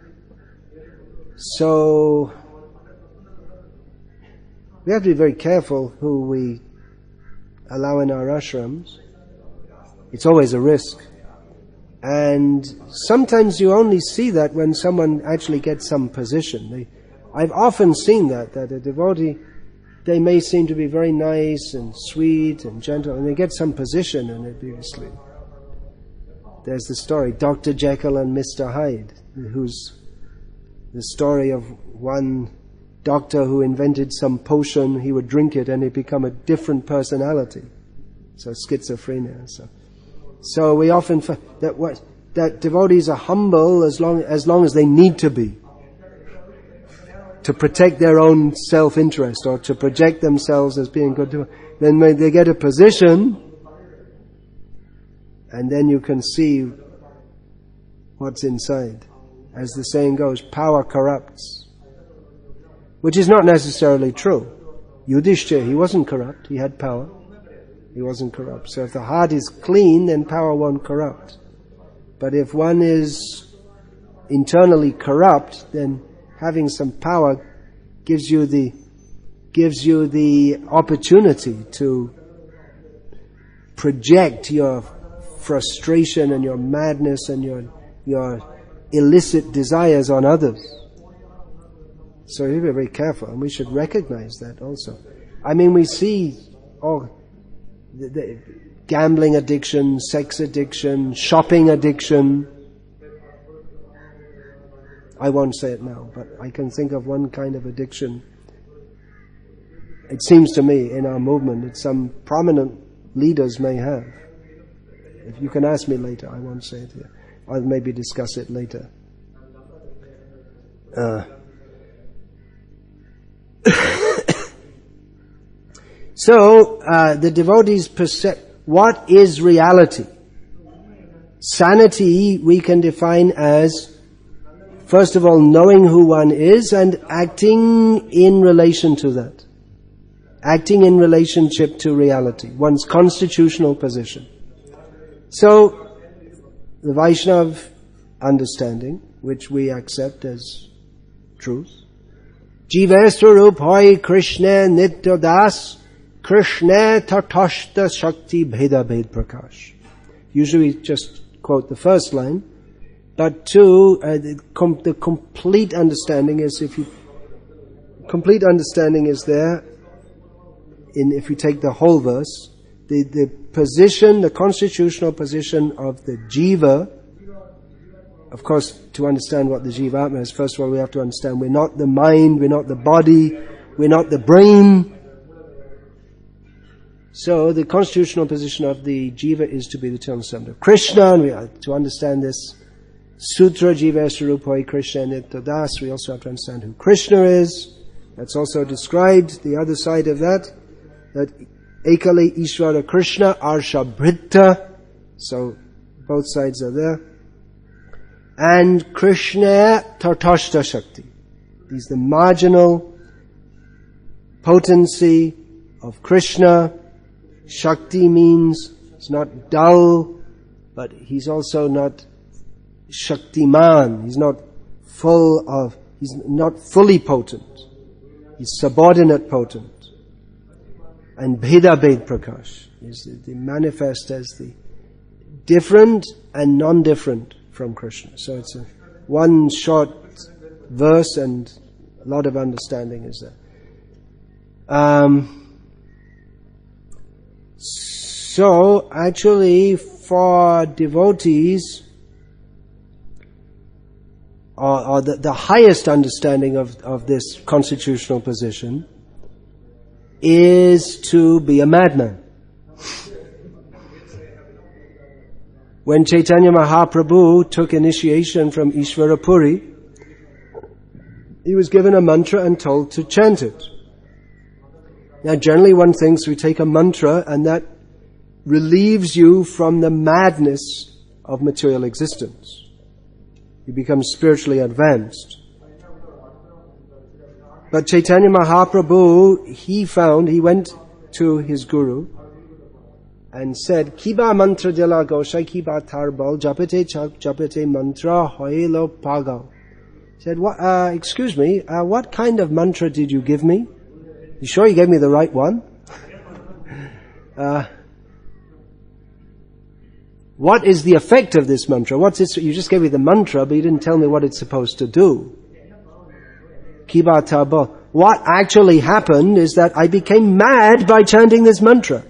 So we have to be very careful who we allow in our ashrams. It's always a risk. And sometimes you only see that when someone actually gets some position. I've often seen that a devotee, they may seem to be very nice and sweet and gentle, and they get some position, and obviously there's the story, Dr. Jekyll and Mr. Hyde, who's the story of one doctor who invented some potion. He would drink it and he'd become a different personality. So schizophrenia. So we often find that devotees are humble as long as they need to be, to protect their own self-interest or to project themselves as being good. Then when they get a position, and then you can see what's inside. As the saying goes, power corrupts. Which is not necessarily true. Yudhishthira, he wasn't corrupt, he had power. He wasn't corrupt. So if the heart is clean, then power won't corrupt. But if one is internally corrupt, then having some power gives you the opportunity to project your frustration and your madness and your illicit desires on others. So you have to be very careful, and we should recognize that also. I mean, we see the gambling addiction, sex addiction, shopping addiction. I won't say it now, but I can think of one kind of addiction. It seems to me in our movement that some prominent leaders may have. If you can ask me later, I won't say it here. I'll maybe discuss it later. So, the devotees what is reality? Sanity we can define as, first of all, knowing who one is and acting in relation to that. Acting in relationship to reality, one's constitutional position. So, the Vaishnava understanding, which we accept as truth. Jiva Swarup Hoy Krishna Nitya Das Krishna Tatashta Shakti Bheda Bhed Prakash. Usually we just quote the first line, but two, the complete understanding is there if you take the whole verse, the position, the constitutional position of the jiva. Of course, to understand what the jiva is, first of all we have to understand we're not the mind, we're not the body, we're not the brain. So the constitutional position of the jiva is to be the eternal servant of Krishna, and we have to understand this sutra, Jiva Swarupoi Krishna Nitya Das. We also have to understand who Krishna is. That's also described, the other side of that Ekale Ishvara Krishna Arsha Bhrita. So both sides are there. And Krishna Tatashta Shakti. He's the marginal potency of Krishna. Shakti means he's not dull, but he's also not Shaktiman. He's not fully potent. He's subordinate potent. And Bheda Bhed Prakash is the manifest as the different and non-different from Krishna. So it's one short verse and a lot of understanding is there. So actually for devotees, or the highest understanding of this constitutional position is to be a madman. When Chaitanya Mahaprabhu took initiation from Ishvara Puri, he was given a mantra and told to chant it. Now generally one thinks we take a mantra and that relieves you from the madness of material existence. You become spiritually advanced. But Chaitanya Mahaprabhu, he went to his guru and said, Kiba mantra jala goshai kiba tarbal japete mantra hoilo pagal. He said, excuse me, what kind of mantra did you give me? You sure you gave me the right one? What is the effect of this mantra? You just gave me the mantra, but you didn't tell me what it's supposed to do. Kiba tarbal. What actually happened is that I became mad by chanting this mantra.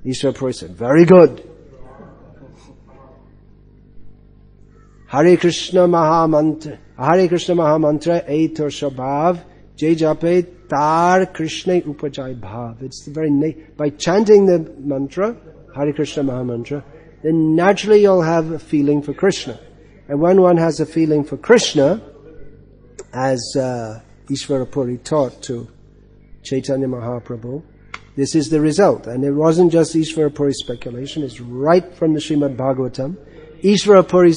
Ishvara Puri said, very good. Hare Krishna Mahamantra Eitor Shabhav Jai Jape Tar Krishna Upajai Bhav. It's the very by chanting the mantra, Hare Krishna Mahamantra, then naturally you'll have a feeling for Krishna. And when one has a feeling for Krishna, as Ishvara Puri taught to Chaitanya Mahaprabhu, this is the result. And it wasn't just Ishvara Puri's speculation, it's right from the Srimad Bhagavatam. Ishvara Puri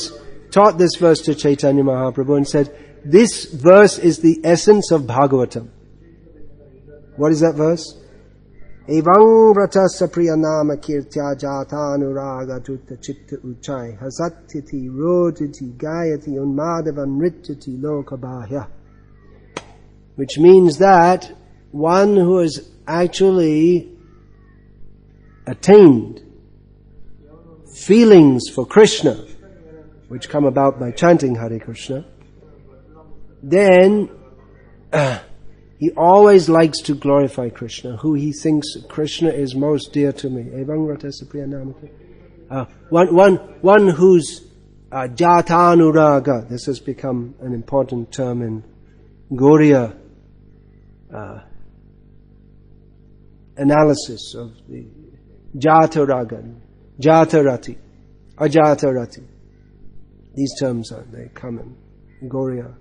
taught this verse to Chaitanya Mahaprabhu and said, this verse is the essence of Bhagavatam. What is that verse? Evang vrata sapriyanama kirtya jata anuraga tutta chitta uchai hasatyati roditi gayati unmadavan rityati lokabhaya. Which means that one who has actually attained feelings for Krishna, which come about by chanting Hare Krishna, then he always likes to glorify Krishna, who he thinks Krishna is most dear to me. One who's jatanuraga. This has become an important term in Gauriya analysis of the jataraga, jatarati, Ajata Rati. These terms they come in Gauriya.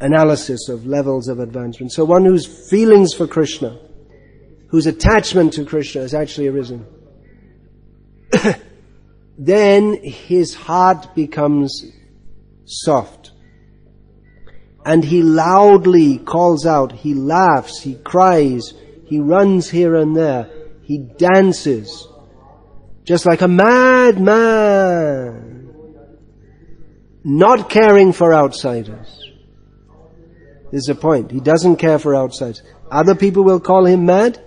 Analysis of levels of advancement. So one whose feelings for Krishna, whose attachment to Krishna has actually arisen, then his heart becomes soft. And he loudly calls out, he laughs, he cries, he runs here and there, he dances, just like a madman, not caring for outsiders. This is the point. He doesn't care for outsiders. Other people will call him mad.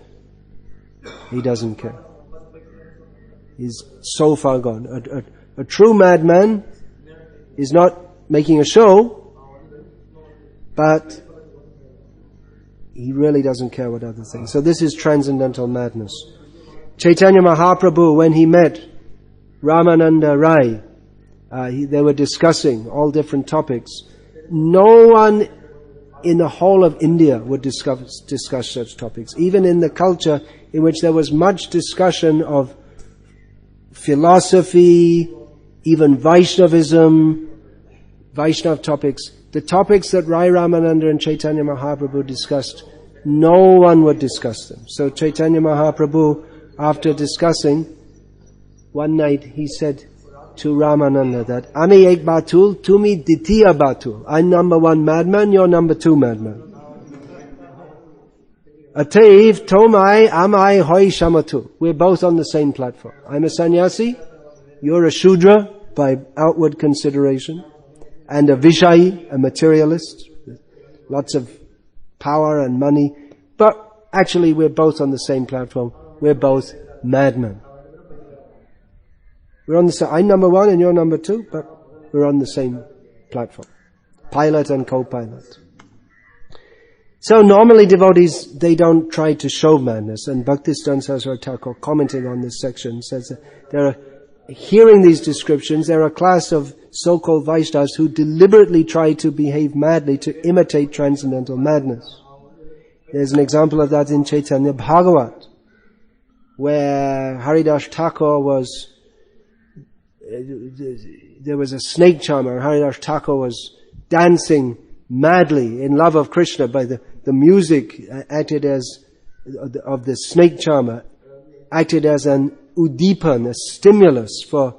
He doesn't care. He's so far gone. A true madman is not making a show, but he really doesn't care what other things. So this is transcendental madness. Chaitanya Mahaprabhu, when he met Ramananda Rai, they were discussing all different topics. No one in the whole of India would discuss such topics. Even in the culture in which there was much discussion of philosophy, even Vaishnavism, Vaishnav topics, the topics that Rai Ramananda and Chaitanya Mahaprabhu discussed, no one would discuss them. So Chaitanya Mahaprabhu, after discussing, one night he said to Ramananda that, Ami ek batul, tumi ditiya batul. I'm number one madman, you're number two madman. Ateiv tomai amai hoi shamatu. We're both on the same platform. I'm a sannyasi, you're a shudra by outward consideration, and a Vishayi, a materialist, lots of power and money. But actually we're both on the same platform. We're both madmen. We're on the same, I'm number one and you're number two, but we're on the same platform. Pilot and co-pilot. So normally devotees, they don't try to show madness, and Bhaktisiddhanta Saraswati Thakur, commenting on this section, says that hearing these descriptions, there are a class of so-called Vaishnavas who deliberately try to behave madly to imitate transcendental madness. There's an example of that in Chaitanya Bhagavat, where Haridas Thakur there was a snake charmer, and Haridas Thakur was dancing madly in love of Krishna by the music acted as, of the snake charmer, acted as an udipan, a stimulus for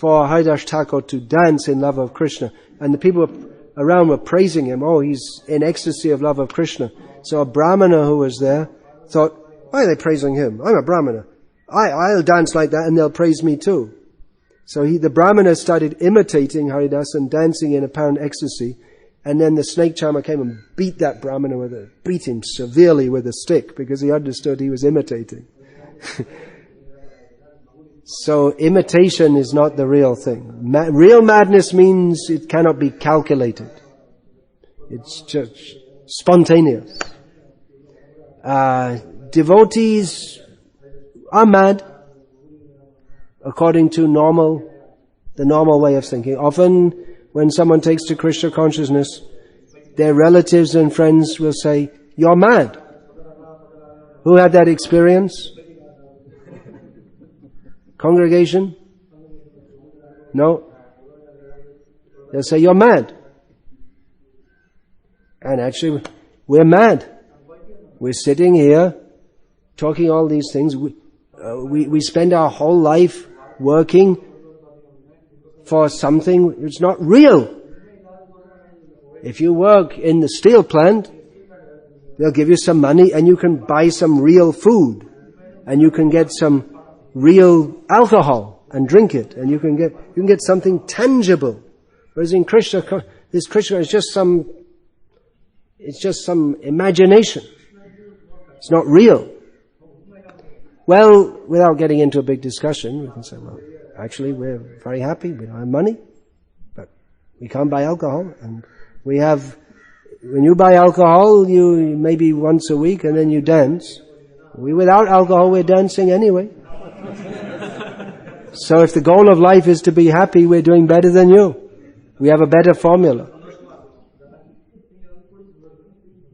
Haridas Thakur to dance in love of Krishna. And the people around were praising him. Oh, he's in ecstasy of love of Krishna. So a brahmana who was there thought, why are they praising him? I'm a brahmana. I'll dance like that and they'll praise me too. So the brahmana started imitating Haridas and dancing in apparent ecstasy. And then the snake charmer came and beat that brahmana beat him severely with a stick because he understood he was imitating. So imitation is not the real thing. Real madness means it cannot be calculated. It's just spontaneous. Devotees are mad according to the normal way of thinking. Often when someone takes to Krishna consciousness, their relatives and friends will say, you're mad. Who had that experience? Congregation? No? They'll say, you're mad. And actually, we're mad. We're sitting here, talking all these things. We spend our whole life working for something that's not real. If you work in the steel plant, they'll give you some money and you can buy some real food. And you can get some real alcohol and drink it. And you can get something tangible. Whereas in Krishna, this Krishna is just some imagination. It's not real. Well, without getting into a big discussion, we can say, well, actually we're very happy, we don't have money, but we can't buy alcohol. And when you buy alcohol, you maybe once a week and then you dance. Without alcohol, we're dancing anyway. So if the goal of life is to be happy, we're doing better than you. We have a better formula.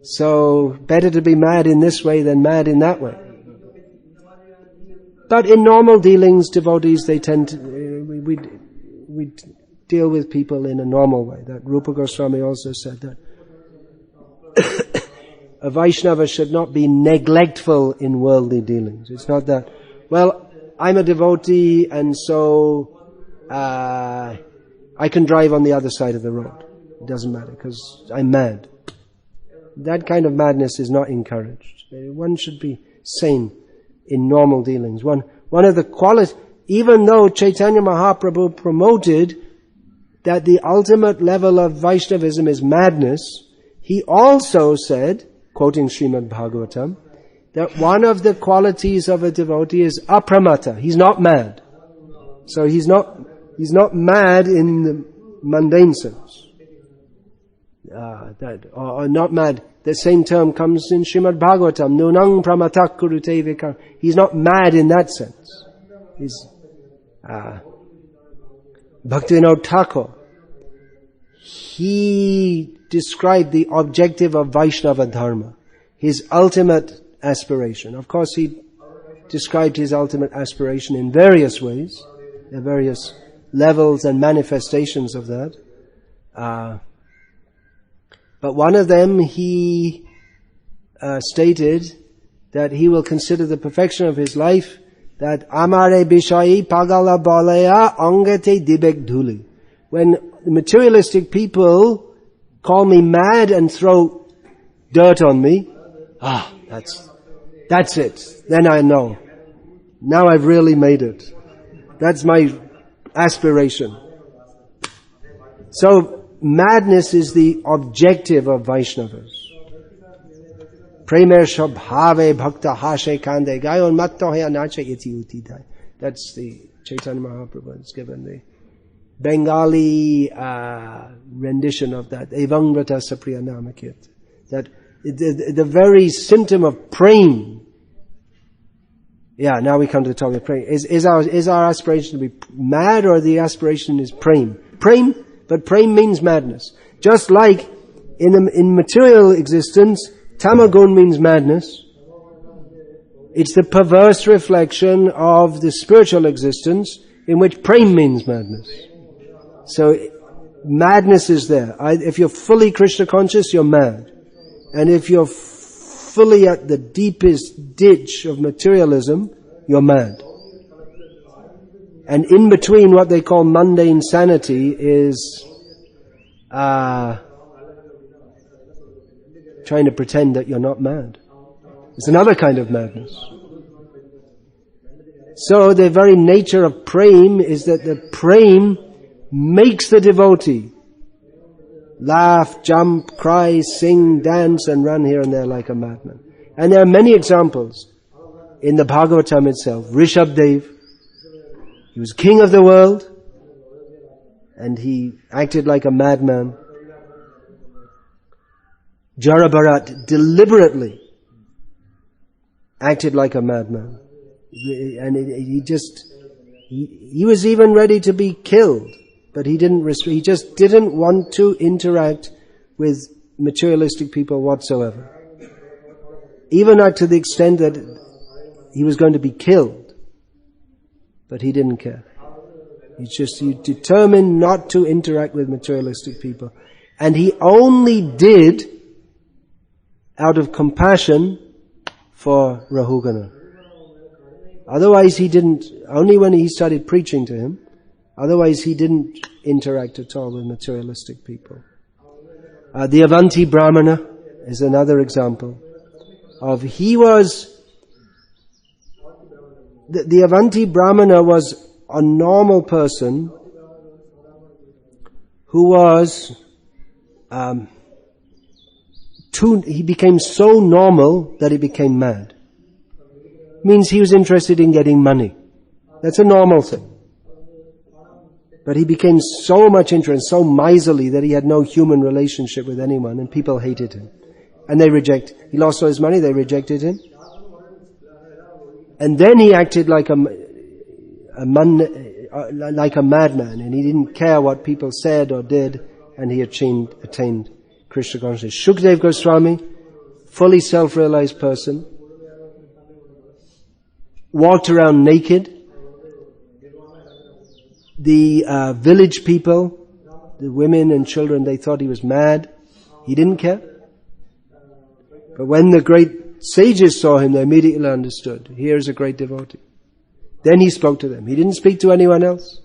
So better to be mad in this way than mad in that way. But in normal dealings, devotees, they tend to, we deal with people in a normal way. That Rupa Goswami also said that a Vaishnava should not be neglectful in worldly dealings. It's not that, well, I'm a devotee and so I can drive on the other side of the road. It doesn't matter because I'm mad. That kind of madness is not encouraged. One should be sane in normal dealings. One of the qualities, even though Chaitanya Mahaprabhu promoted that the ultimate level of Vaishnavism is madness, he also said, quoting Srimad Bhagavatam, that one of the qualities of a devotee is apramata. He's not mad. So he's not mad in the mundane sense. Or not mad. The same term comes in Srimad Bhagavatam. Nunang pramatak kurute vikar. He's not mad in that sense. He's Bhaktivinoda Thakur. He described the objective of Vaishnava Dharma, his ultimate aspiration. Of course, he described his ultimate aspiration in various ways. There are various levels and manifestations of that. But one of them, he stated that he will consider the perfection of his life that amare bishai pagala balaya angate dibek dhuli. When the materialistic people call me mad and throw dirt on me, that's it. Then I know. Now I've really made it. That's my aspiration. So madness is the objective of Vaishnavas. Premer shabhave bhakta hashe kande gayon matto haya nache iti utidai. That's the Chaitanya Mahaprabhu has given the Bengali rendition of that. Evangrata sapriya namakit. That the very symptom of praying. Yeah, now we come to the topic of praying. Is our aspiration to be mad, or the aspiration is praying? Praying, but praying means madness. Just like in material existence, tamagun means madness. It's the perverse reflection of the spiritual existence in which praying means madness. So madness is there. If you're fully Krishna conscious, you're mad. And if you're fully at the deepest ditch of materialism, you're mad. And in between, what they call mundane sanity is trying to pretend that you're not mad. It's another kind of madness. So the very nature of prem is that the prem makes the devotee laugh, jump, cry, sing, dance, and run here and there like a madman. And there are many examples in the Bhagavatam itself. Rishabdev, he was king of the world, and he acted like a madman. Jarabharat deliberately acted like a madman. And he was even ready to be killed. But he just didn't want to interact with materialistic people whatsoever. Even not to the extent that he was going to be killed. But he didn't care. He determined not to interact with materialistic people. And he only did out of compassion for Rahugana. Otherwise he didn't, only when he started preaching to him. Otherwise, he didn't interact at all with materialistic people. The Avanti Brahmana is another example of the Avanti Brahmana was a normal person who was, he became so normal that he became mad. Means he was interested in getting money. That's a normal thing. But he became so much interested, so miserly that he had no human relationship with anyone, and people hated him. And he lost all his money, they rejected him. And then he acted like a madman, and he didn't care what people said or did, and he attained Krishna consciousness. Shukdev Goswami, fully self-realized person. walked around naked. The village people, the women and children, they thought he was mad. He didn't care. But when the great sages saw him, they immediately understood. Here's a great devotee. Then he spoke to them. He didn't speak to anyone else.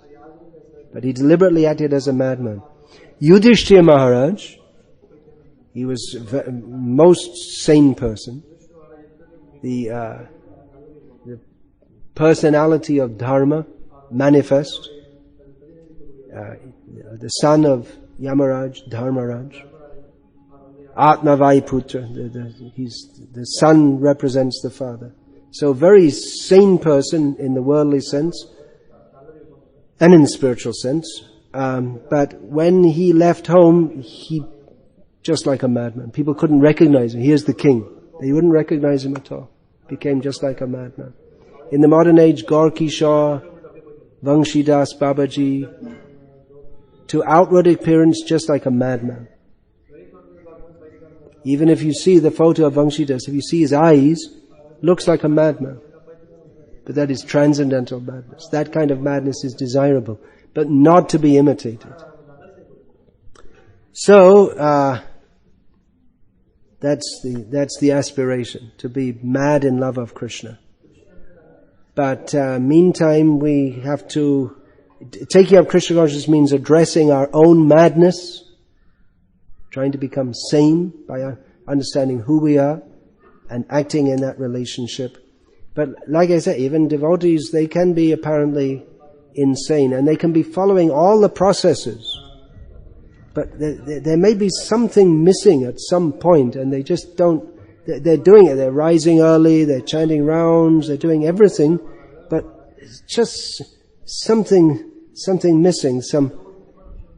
But he deliberately acted as a madman. Yudhishthira Maharaj, he was the most sane person. The personality of Dharma manifest. The son of Yamaraj, Dharmaraj. Atmavai Putra, the son represents the father. So very sane person in the worldly sense and in the spiritual sense. But when he left home, he just like a madman. People couldn't recognize him. Here's the king. They wouldn't recognize him at all. Became just like a madman. In the modern age, Gorky Shaw, Vangshidas Babaji, to outward appearance just like a madman. Even if you see the photo of Vangshidas, if you see his eyes, looks like a madman. But that is transcendental madness. That kind of madness is desirable, but not to be imitated. So, that's the aspiration, to be mad in love of Krishna. But meantime, we have to, taking up Krishna consciousness means addressing our own madness, trying to become sane by understanding who we are and acting in that relationship. But like I said, even devotees, they can be apparently insane and they can be following all the processes. But there may be something missing at some point and they just don't, they're doing it. They're rising early, they're chanting rounds, they're doing everything, but it's just something missing,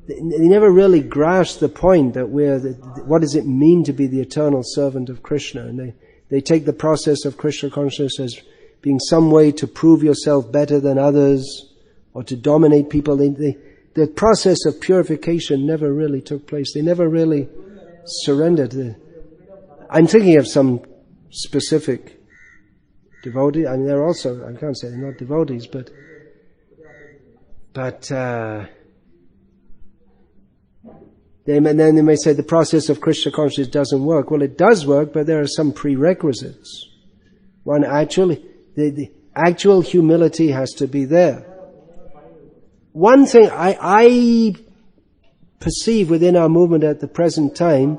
they never really grasp the point that what does it mean to be the eternal servant of Krishna? And they take the process of Krishna consciousness as being some way to prove yourself better than others or to dominate people. The process of purification never really took place. They never really surrendered. I'm thinking of some specific devotee. I mean, they're also, I can't say they're not devotees, but then they may say the process of Krishna consciousness doesn't work. Well, it does work, but there are some prerequisites. One, the actual humility has to be there. One thing I perceive within our movement at the present time,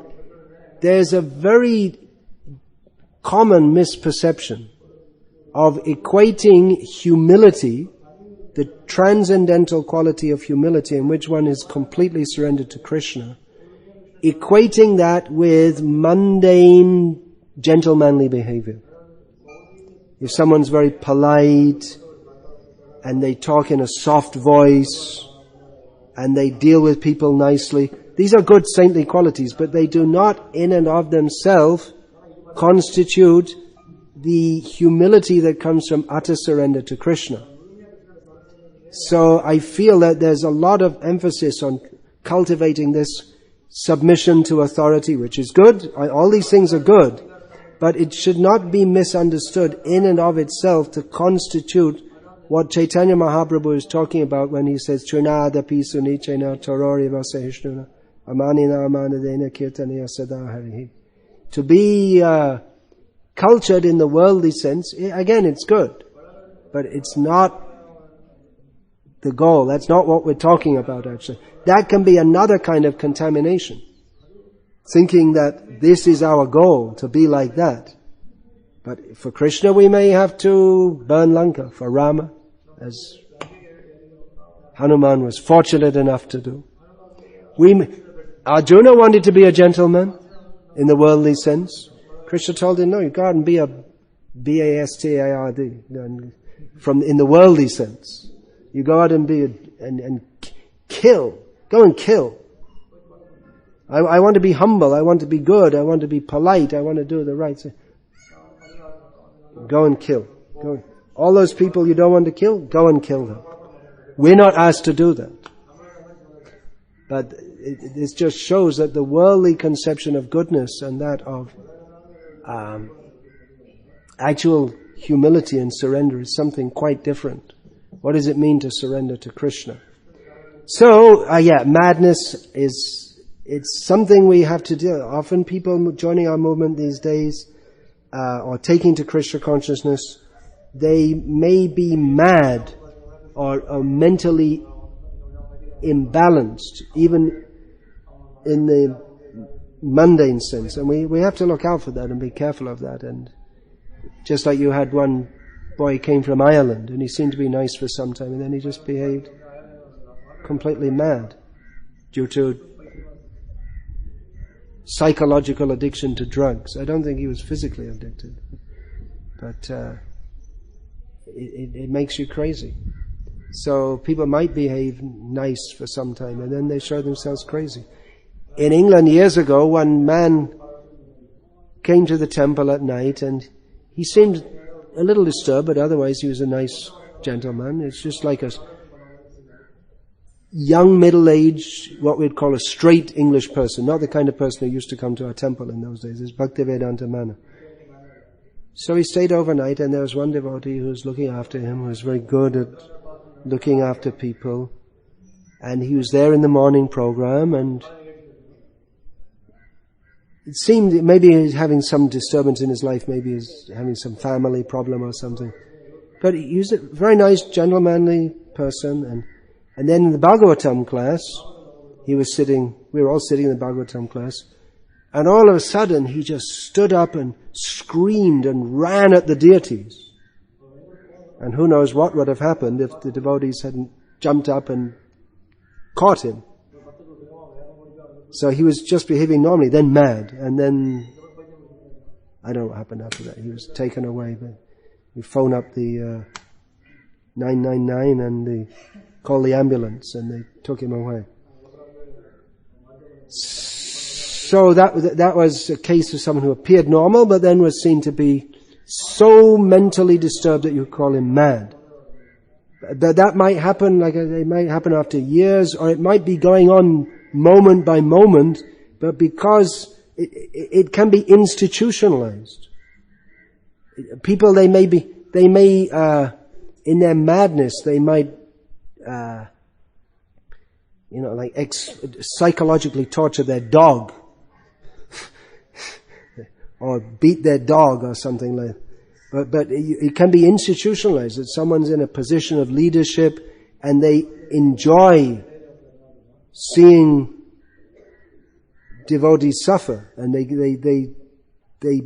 there's a very common misperception of equating humility, the transcendental quality of humility in which one is completely surrendered to Krishna, equating that with mundane, gentlemanly behavior. If someone's very polite, and they talk in a soft voice, and they deal with people nicely, these are good saintly qualities, but they do not in and of themselves constitute the humility that comes from utter surrender to Krishna. So I feel that there's a lot of emphasis on cultivating this submission to authority, which is good. All these things are good. But it should not be misunderstood in and of itself to constitute what Chaitanya Mahaprabhu is talking about when he says, Trinadapi sunichena torori vasahishnuna amanina amanadena kirtaniya sadaharihi. To be cultured in the worldly sense, again, it's good. But it's not the goal. That's not what we're talking about, actually. That can be another kind of contamination. Thinking that this is our goal, to be like that. But for Krishna we may have to burn Lanka. For Rama, as Hanuman was fortunate enough to do. Arjuna wanted to be a gentleman in the worldly sense. Krishna told him, no, you can't be a bastard in the worldly sense. You go out and and kill. Go and kill. I want to be humble. I want to be good. I want to be polite. I want to do the right thing. Go and kill. Go. All those people you don't want to kill, go and kill them. We're not asked to do that. But it just shows that the worldly conception of goodness and that of actual humility and surrender is something quite different. What does it mean to surrender to Krishna? So, madness it's something we have to do. Often people joining our movement these days, or taking to Krishna consciousness, they may be mad or mentally imbalanced, even in the mundane sense. And we have to look out for that and be careful of that. And just like you had one boy came from Ireland and he seemed to be nice for some time and then he just behaved completely mad due to psychological addiction to drugs. I don't think he was physically addicted, but it makes you crazy. So people might behave nice for some time and then they show themselves crazy. In England years ago, one man came to the temple at night and he seemed a little disturbed, but otherwise he was a nice gentleman. It's just like a young, middle-aged, what we'd call a straight English person, not the kind of person who used to come to our temple in those days. It's Bhaktivedanta Mana. So he stayed overnight and there was one devotee who was looking after him, who was very good at looking after people. And he was there in the morning program and it seemed maybe he's having some disturbance in his life, maybe he's having some family problem or something. But he was a very nice, gentlemanly person. And then in the Bhagavatam class, we were all sitting in the Bhagavatam class, and all of a sudden he just stood up and screamed and ran at the deities. And who knows what would have happened if the devotees hadn't jumped up and caught him. So he was just behaving normally, then mad, and then I don't know what happened after that. He was taken away. But we phone up the 999 and they call the ambulance and they took him away. So that was a case of someone who appeared normal, but then was seen to be so mentally disturbed that you call him mad. But that might happen, it might happen after years, or it might be going on moment by moment, but because it can be institutionalized. People, they may in their madness, they might, psychologically torture their dog, or beat their dog or something like that. But it can be institutionalized, that someone's in a position of leadership and they enjoy seeing devotees suffer, and they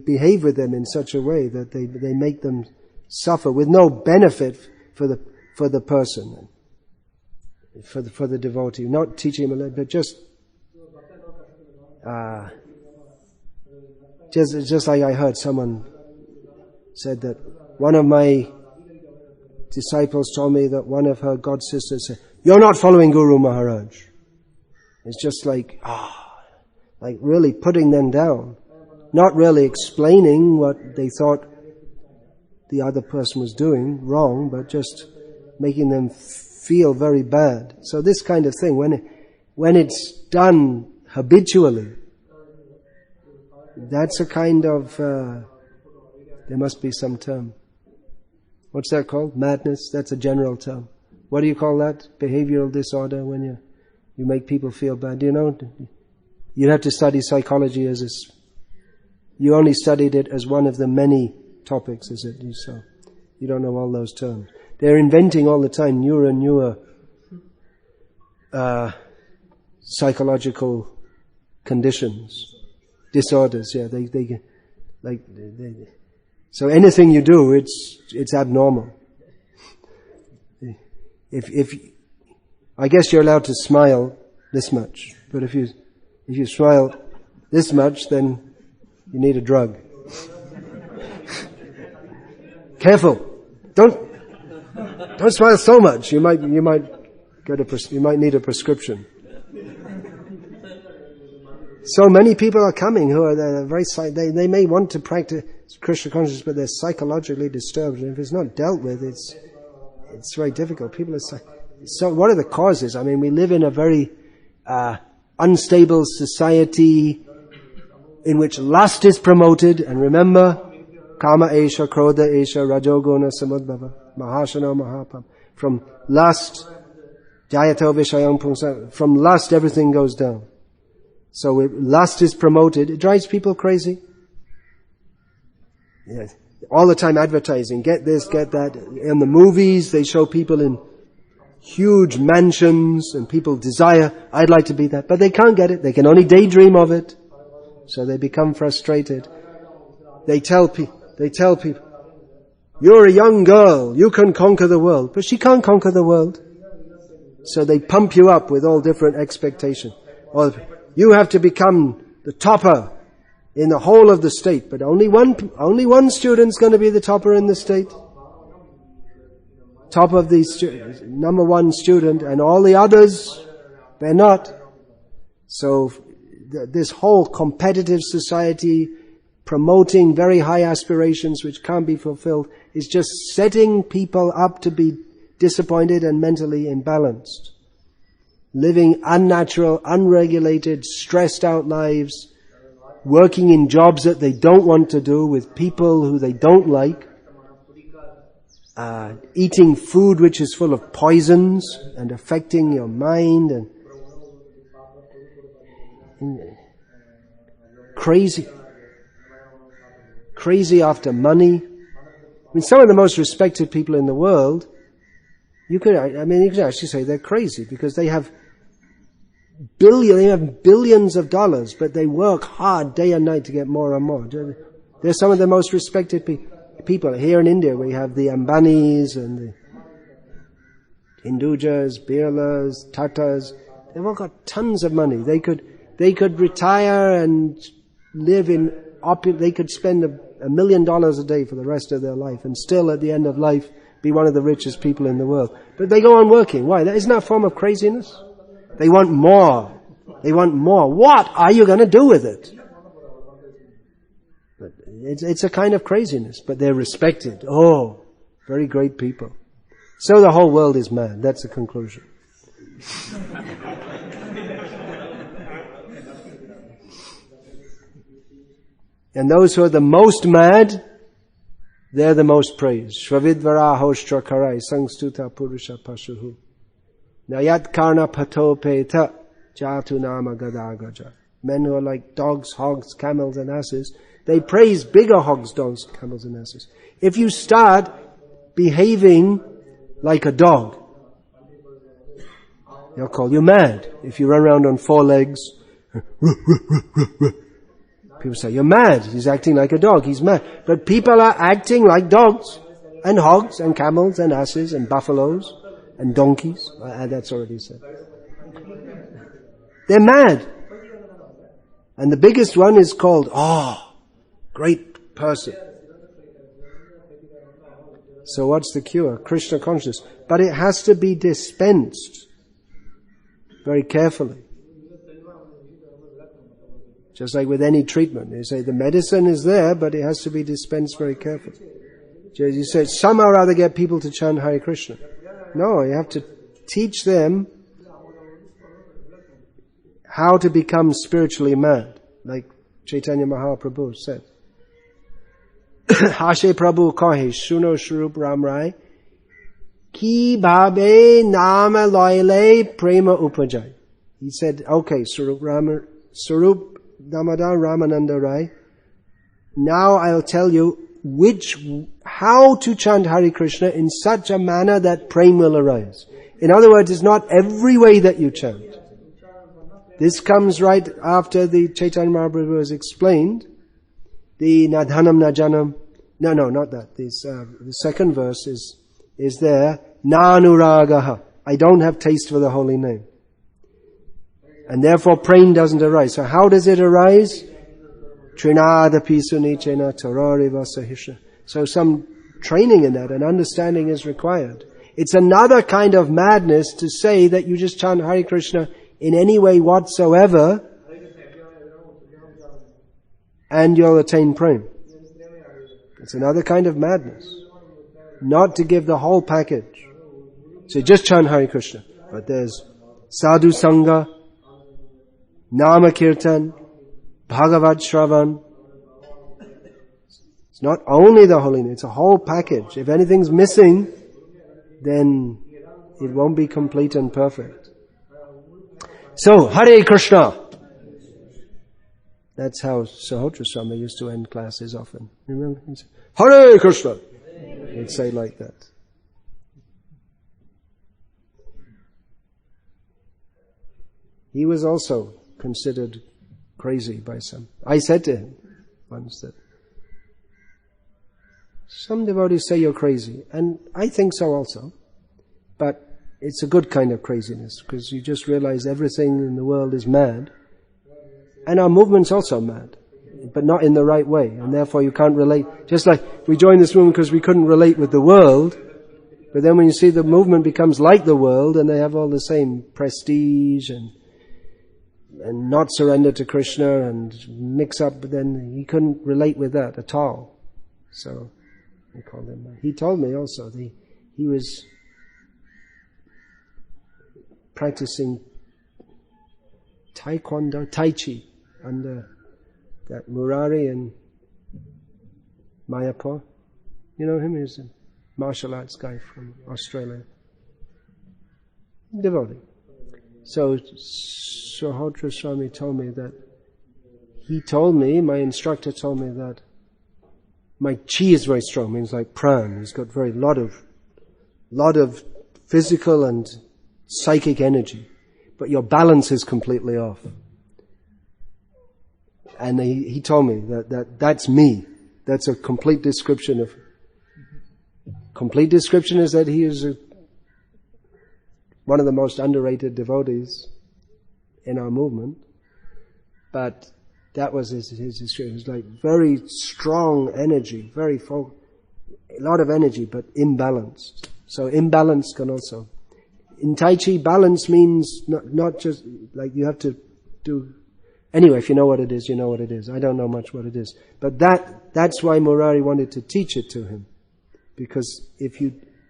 behave with them in such a way that they make them suffer with no benefit for the person, for the devotee. Not teaching him, but just like I heard someone said that one of my disciples told me that one of her god sisters said, "You're not following Guru Maharaj." It's just like really putting them down. Not really explaining what they thought the other person was doing wrong, but just making them feel very bad. So this kind of thing, when it's done habitually, that's a kind of, there must be some term. What's that called? Madness? That's a general term. What do you call that? Behavioral disorder, when you make people feel bad. Do you know? You'd have to study psychology you only studied it as one of the many topics, is it? So you don't know all those terms. They're inventing all the time newer and newer psychological conditions, disorders. Yeah, so anything you do, it's abnormal. If I guess you're allowed to smile this much, but if you smile this much, then you need a drug. Careful! Don't smile so much. You might need a prescription. So many people are coming who are they may want to practice Krishna consciousness, but they're psychologically disturbed, and if it's not dealt with, it's very difficult. People are so. What are the causes? I mean, we live in a very unstable society in which lust is promoted, and remember, Kama esha, krodha esha, rajoguna samudbhava, mahashano mahapam. From lust, jayato vishayam pungsa, from lust everything goes down. So lust is promoted, it drives people crazy. Yes. All the time advertising, get this, get that. In the movies, they show people in huge mansions and people desire, I'd like to be that. But they can't get it. They can only daydream of it. So they become frustrated. They tell people, you're a young girl, you can conquer the world. But she can't conquer the world. So they pump you up with all different expectations. Or you have to become the topper in the whole of the state, but only one student's going to be the topper in the state. Top of the number one student, and all the others, they're not. So this whole competitive society promoting very high aspirations which can't be fulfilled is just setting people up to be disappointed and mentally imbalanced. Living unnatural, unregulated, stressed out lives, working in jobs that they don't want to do with people who they don't like, eating food which is full of poisons and affecting your mind, and crazy after money. I mean, some of the most respected people in the world, you could actually say they're crazy because they have billions of dollars, but they work hard day and night to get more and more. They're some of the most respected people. Here in India, we have the Ambanis and the Hindujas, Birlas, Tatas. They've all got tons of money. They could retire and live in they could spend $1 million a day for the rest of their life and still at the end of life be one of the richest people in the world. But they go on working. Why? Isn't that a form of craziness? They want more. They want more. What are you going to do with it? But it's a kind of craziness, but they're respected. Oh, very great people. So the whole world is mad. That's the conclusion. And those who are the most mad, they're the most praised. Shvavidvarahoshtra karai sangstuta purusha pashuhu. Nayat karna pato peta jatu nama gadagaja. Men who are like dogs, hogs, camels and asses, they praise bigger hogs, dogs, camels and asses. If you start behaving like a dog, they'll call you mad. If you run around on 4 legs, people say, you're mad. He's acting like a dog. He's mad. But people are acting like dogs and hogs and camels and asses and buffaloes and donkeys. That's already said. They're mad. And the biggest one is called, great person. So what's the cure? Krishna consciousness. But it has to be dispensed very carefully. Just like with any treatment. They say the medicine is there, but it has to be dispensed very carefully. You say, somehow or other get people to chant Hare Krishna. No, you have to teach them how to become spiritually mad, like Chaitanya Mahaprabhu said. Hashe Prabhu kahe, suno Shrup Ram Rai, ki bhabe nama loile prema upajai. He said, okay, Swarup Damodar Ramananda Rai, now I'll tell you how to chant Hare Krishna in such a manner that prema will arise. In other words, it's not every way that you chant. This comes right after the Chaitanya Mahaprabhu has explained the Nadhanam Najanam. No, not that. The second verse is there. Nanuragaha. I don't have taste for the holy name. And therefore prema doesn't arise. So how does it arise? Trinadapi sunichena tarariva sahisha. So some training in that and understanding is required. It's another kind of madness to say that you just chant Hare Krishna in any way whatsoever and you'll attain prema. It's another kind of madness. Not to give the whole package. So just chant Hare Krishna. But there's sadhu sangha, Nama Kirtan, Bhagavad Shravan, It's not only the holiness, it's a whole package. If anything's missing, then it won't be complete and perfect. So, Hare Krishna. That's how Sahotra Swami used to end classes often. Remember? He'd say, Hare Krishna. He'd say like that. He was also considered crazy by some. I said to him once that some devotees say you're crazy, and I think so also. But it's a good kind of craziness, because you just realize everything in the world is mad. And our movement's also mad, but not in the right way, and therefore you can't relate. Just like we joined this movement because we couldn't relate with the world, but then when you see the movement becomes like the world, and they have all the same prestige and not surrender to Krishna and mix up, then he couldn't relate with that at all. So we called him. He told me also he was practicing Taekwondo, Tai Chi, under that Murari in Mayapur. You know him? He's a martial arts guy from Australia. Devotee. So Sahotra Swami told me that, my instructor told me that my chi is very strong, means like pran. He's got very lot of physical and psychic energy, but your balance is completely off. And he told me that's me. That's a complete description of. Complete description is that he is one of the most underrated devotees in our movement. But that was his description. It was like very strong energy, a lot of energy, but imbalanced. So imbalance can also. In Tai Chi, balance means not just like you have to do. Anyway, if you know what it is, you know what it is. I don't know much what it is. But that's why Murari wanted to teach it to him. Because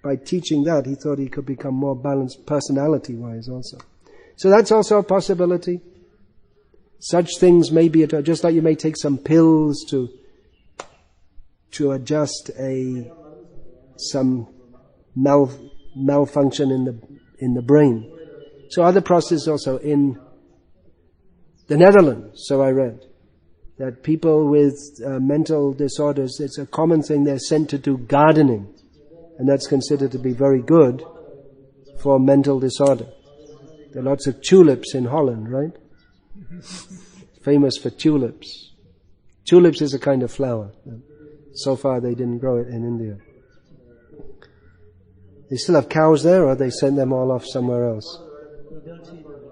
by teaching that, he thought he could become more balanced personality-wise also. So that's also a possibility. Such things may be, just like you may take some pills to adjust some malfunction in the brain. So other processes also in the Netherlands, so I read, that people with mental disorders, it's a common thing, they're sent to do gardening. And that's considered to be very good for mental disorder. There are lots of tulips in Holland, right? Famous for tulips. Tulips is a kind of flower. So far they didn't grow it in India. They still have cows there, or they send them all off somewhere else?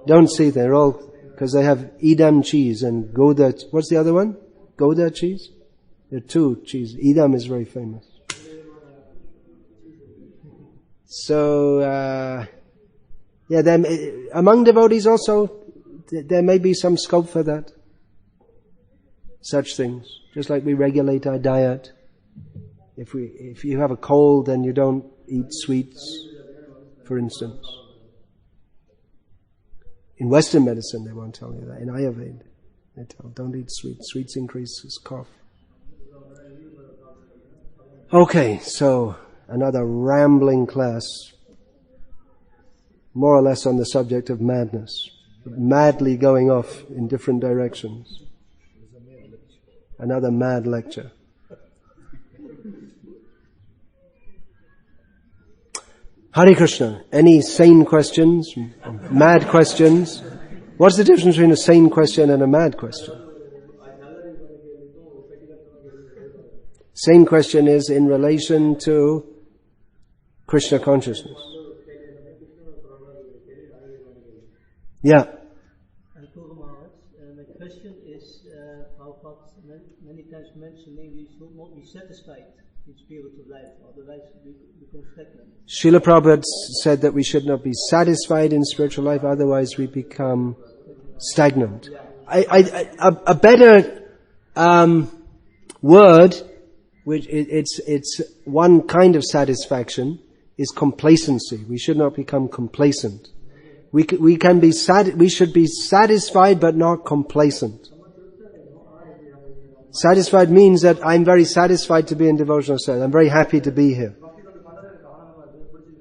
Don't see, they're all, because they have Edam cheese and Gouda, what's the other one? Gouda cheese? There are two cheeses. Edam is very famous. So, among devotees also, there may be some scope for that. Such things. Just like we regulate our diet. If you have a cold, then you don't eat sweets, for instance. In Western medicine, they won't tell you that. In Ayurveda, they tell, don't eat sweets. Sweets increases cough. Okay, so another rambling class, more or less on the subject of madness, madly going off in different directions. Another mad lecture. Hare Krishna. Any sane questions? Mad questions? What's the difference between a sane question and a mad question? Sane question is in relation to Krishna consciousness. Yeah. My question is, Prabhupada many times mentioning we should not be satisfied in spiritual life, otherwise we become stagnant. Srila Prabhupada said that we should not be satisfied in spiritual life, otherwise we become stagnant. A better word, which it's one kind of satisfaction, is complacency. We should not become complacent. We should be satisfied but not complacent. Satisfied means that I'm very satisfied to be in devotional service. I'm very happy to be here.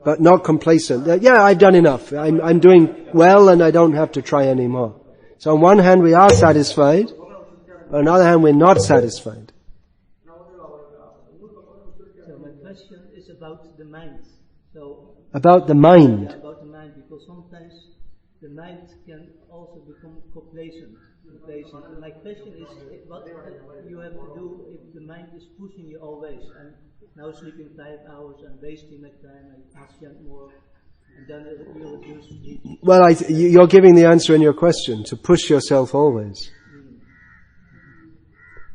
But not complacent. Yeah, I've done enough. I'm doing well and I don't have to try anymore. So on one hand we are satisfied, on the other hand we're not satisfied. So my question is about the mind. About the mind. Yeah, about the mind, because sometimes the mind can also become complacent. My question is, what you have to do if the mind is pushing you always, and now sleeping 5 hours and wasting my time, I must spend more, and then you reduce sleep. Well, you're giving the answer in your question, to push yourself always.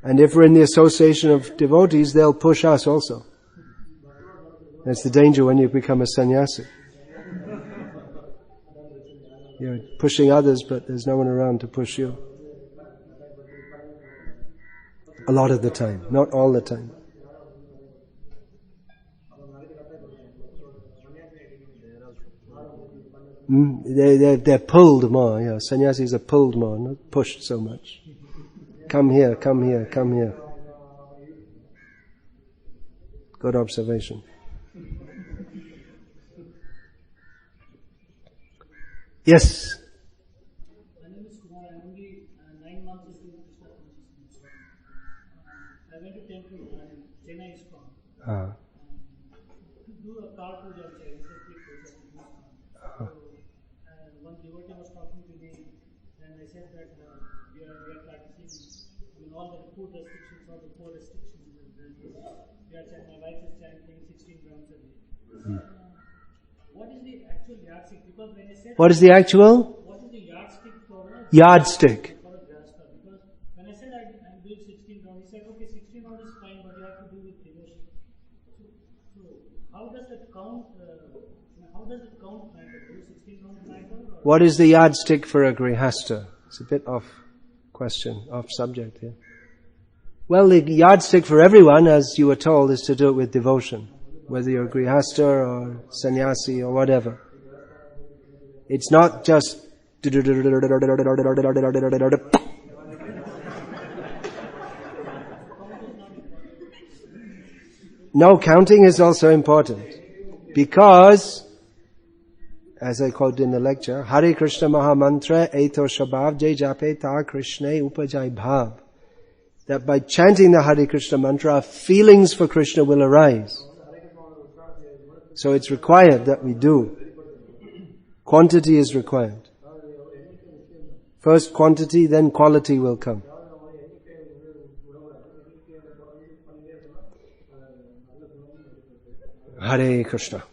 And if we're in the association of devotees, they'll push us also. That's the danger when you become a sannyasi. You're pushing others, but there's no one around to push you. A lot of the time, not all the time. They're pulled more, yeah. Sannyasis are pulled more, not pushed so much. Come here, come here, come here. Good observation. Yes. My name is Kumar. I'm only 9 months into Krishna consciousness. I went to temple in Chennai ISKCON. To do a car puja which I recently processed in ISKCON. One devotee was talking to me, and I said that we are practicing all the food restrictions, all the 4 restrictions. My wife is chanting 16 rounds a day. What is the actual yardstick? Because when I said what is the actual? What is the yardstick for a yardstick? For a grasta? Because when I said I'm doing 16 rounds, he said, okay, 16 rounds is fine, but you have to do with devotion. So how does that count? How does it count matter? Do 16 rounds matter? What is the yardstick for a grihasta? It's a bit off question, off subject here. Well, the yardstick for everyone, as you were told, is to do it with devotion. Whether you're a grihasta or sannyasi or whatever. It's not just no, counting is also important. Because, as I quoted in the lecture, Hare Krishna Maha Mantra Eto Shabhav Jai Jape Ta Krishna Upajai Bhav. That by chanting the Hare Krishna mantra, our feelings for Krishna will arise. So it's required that we do. Quantity is required. First quantity, then quality will come. Hare Krishna.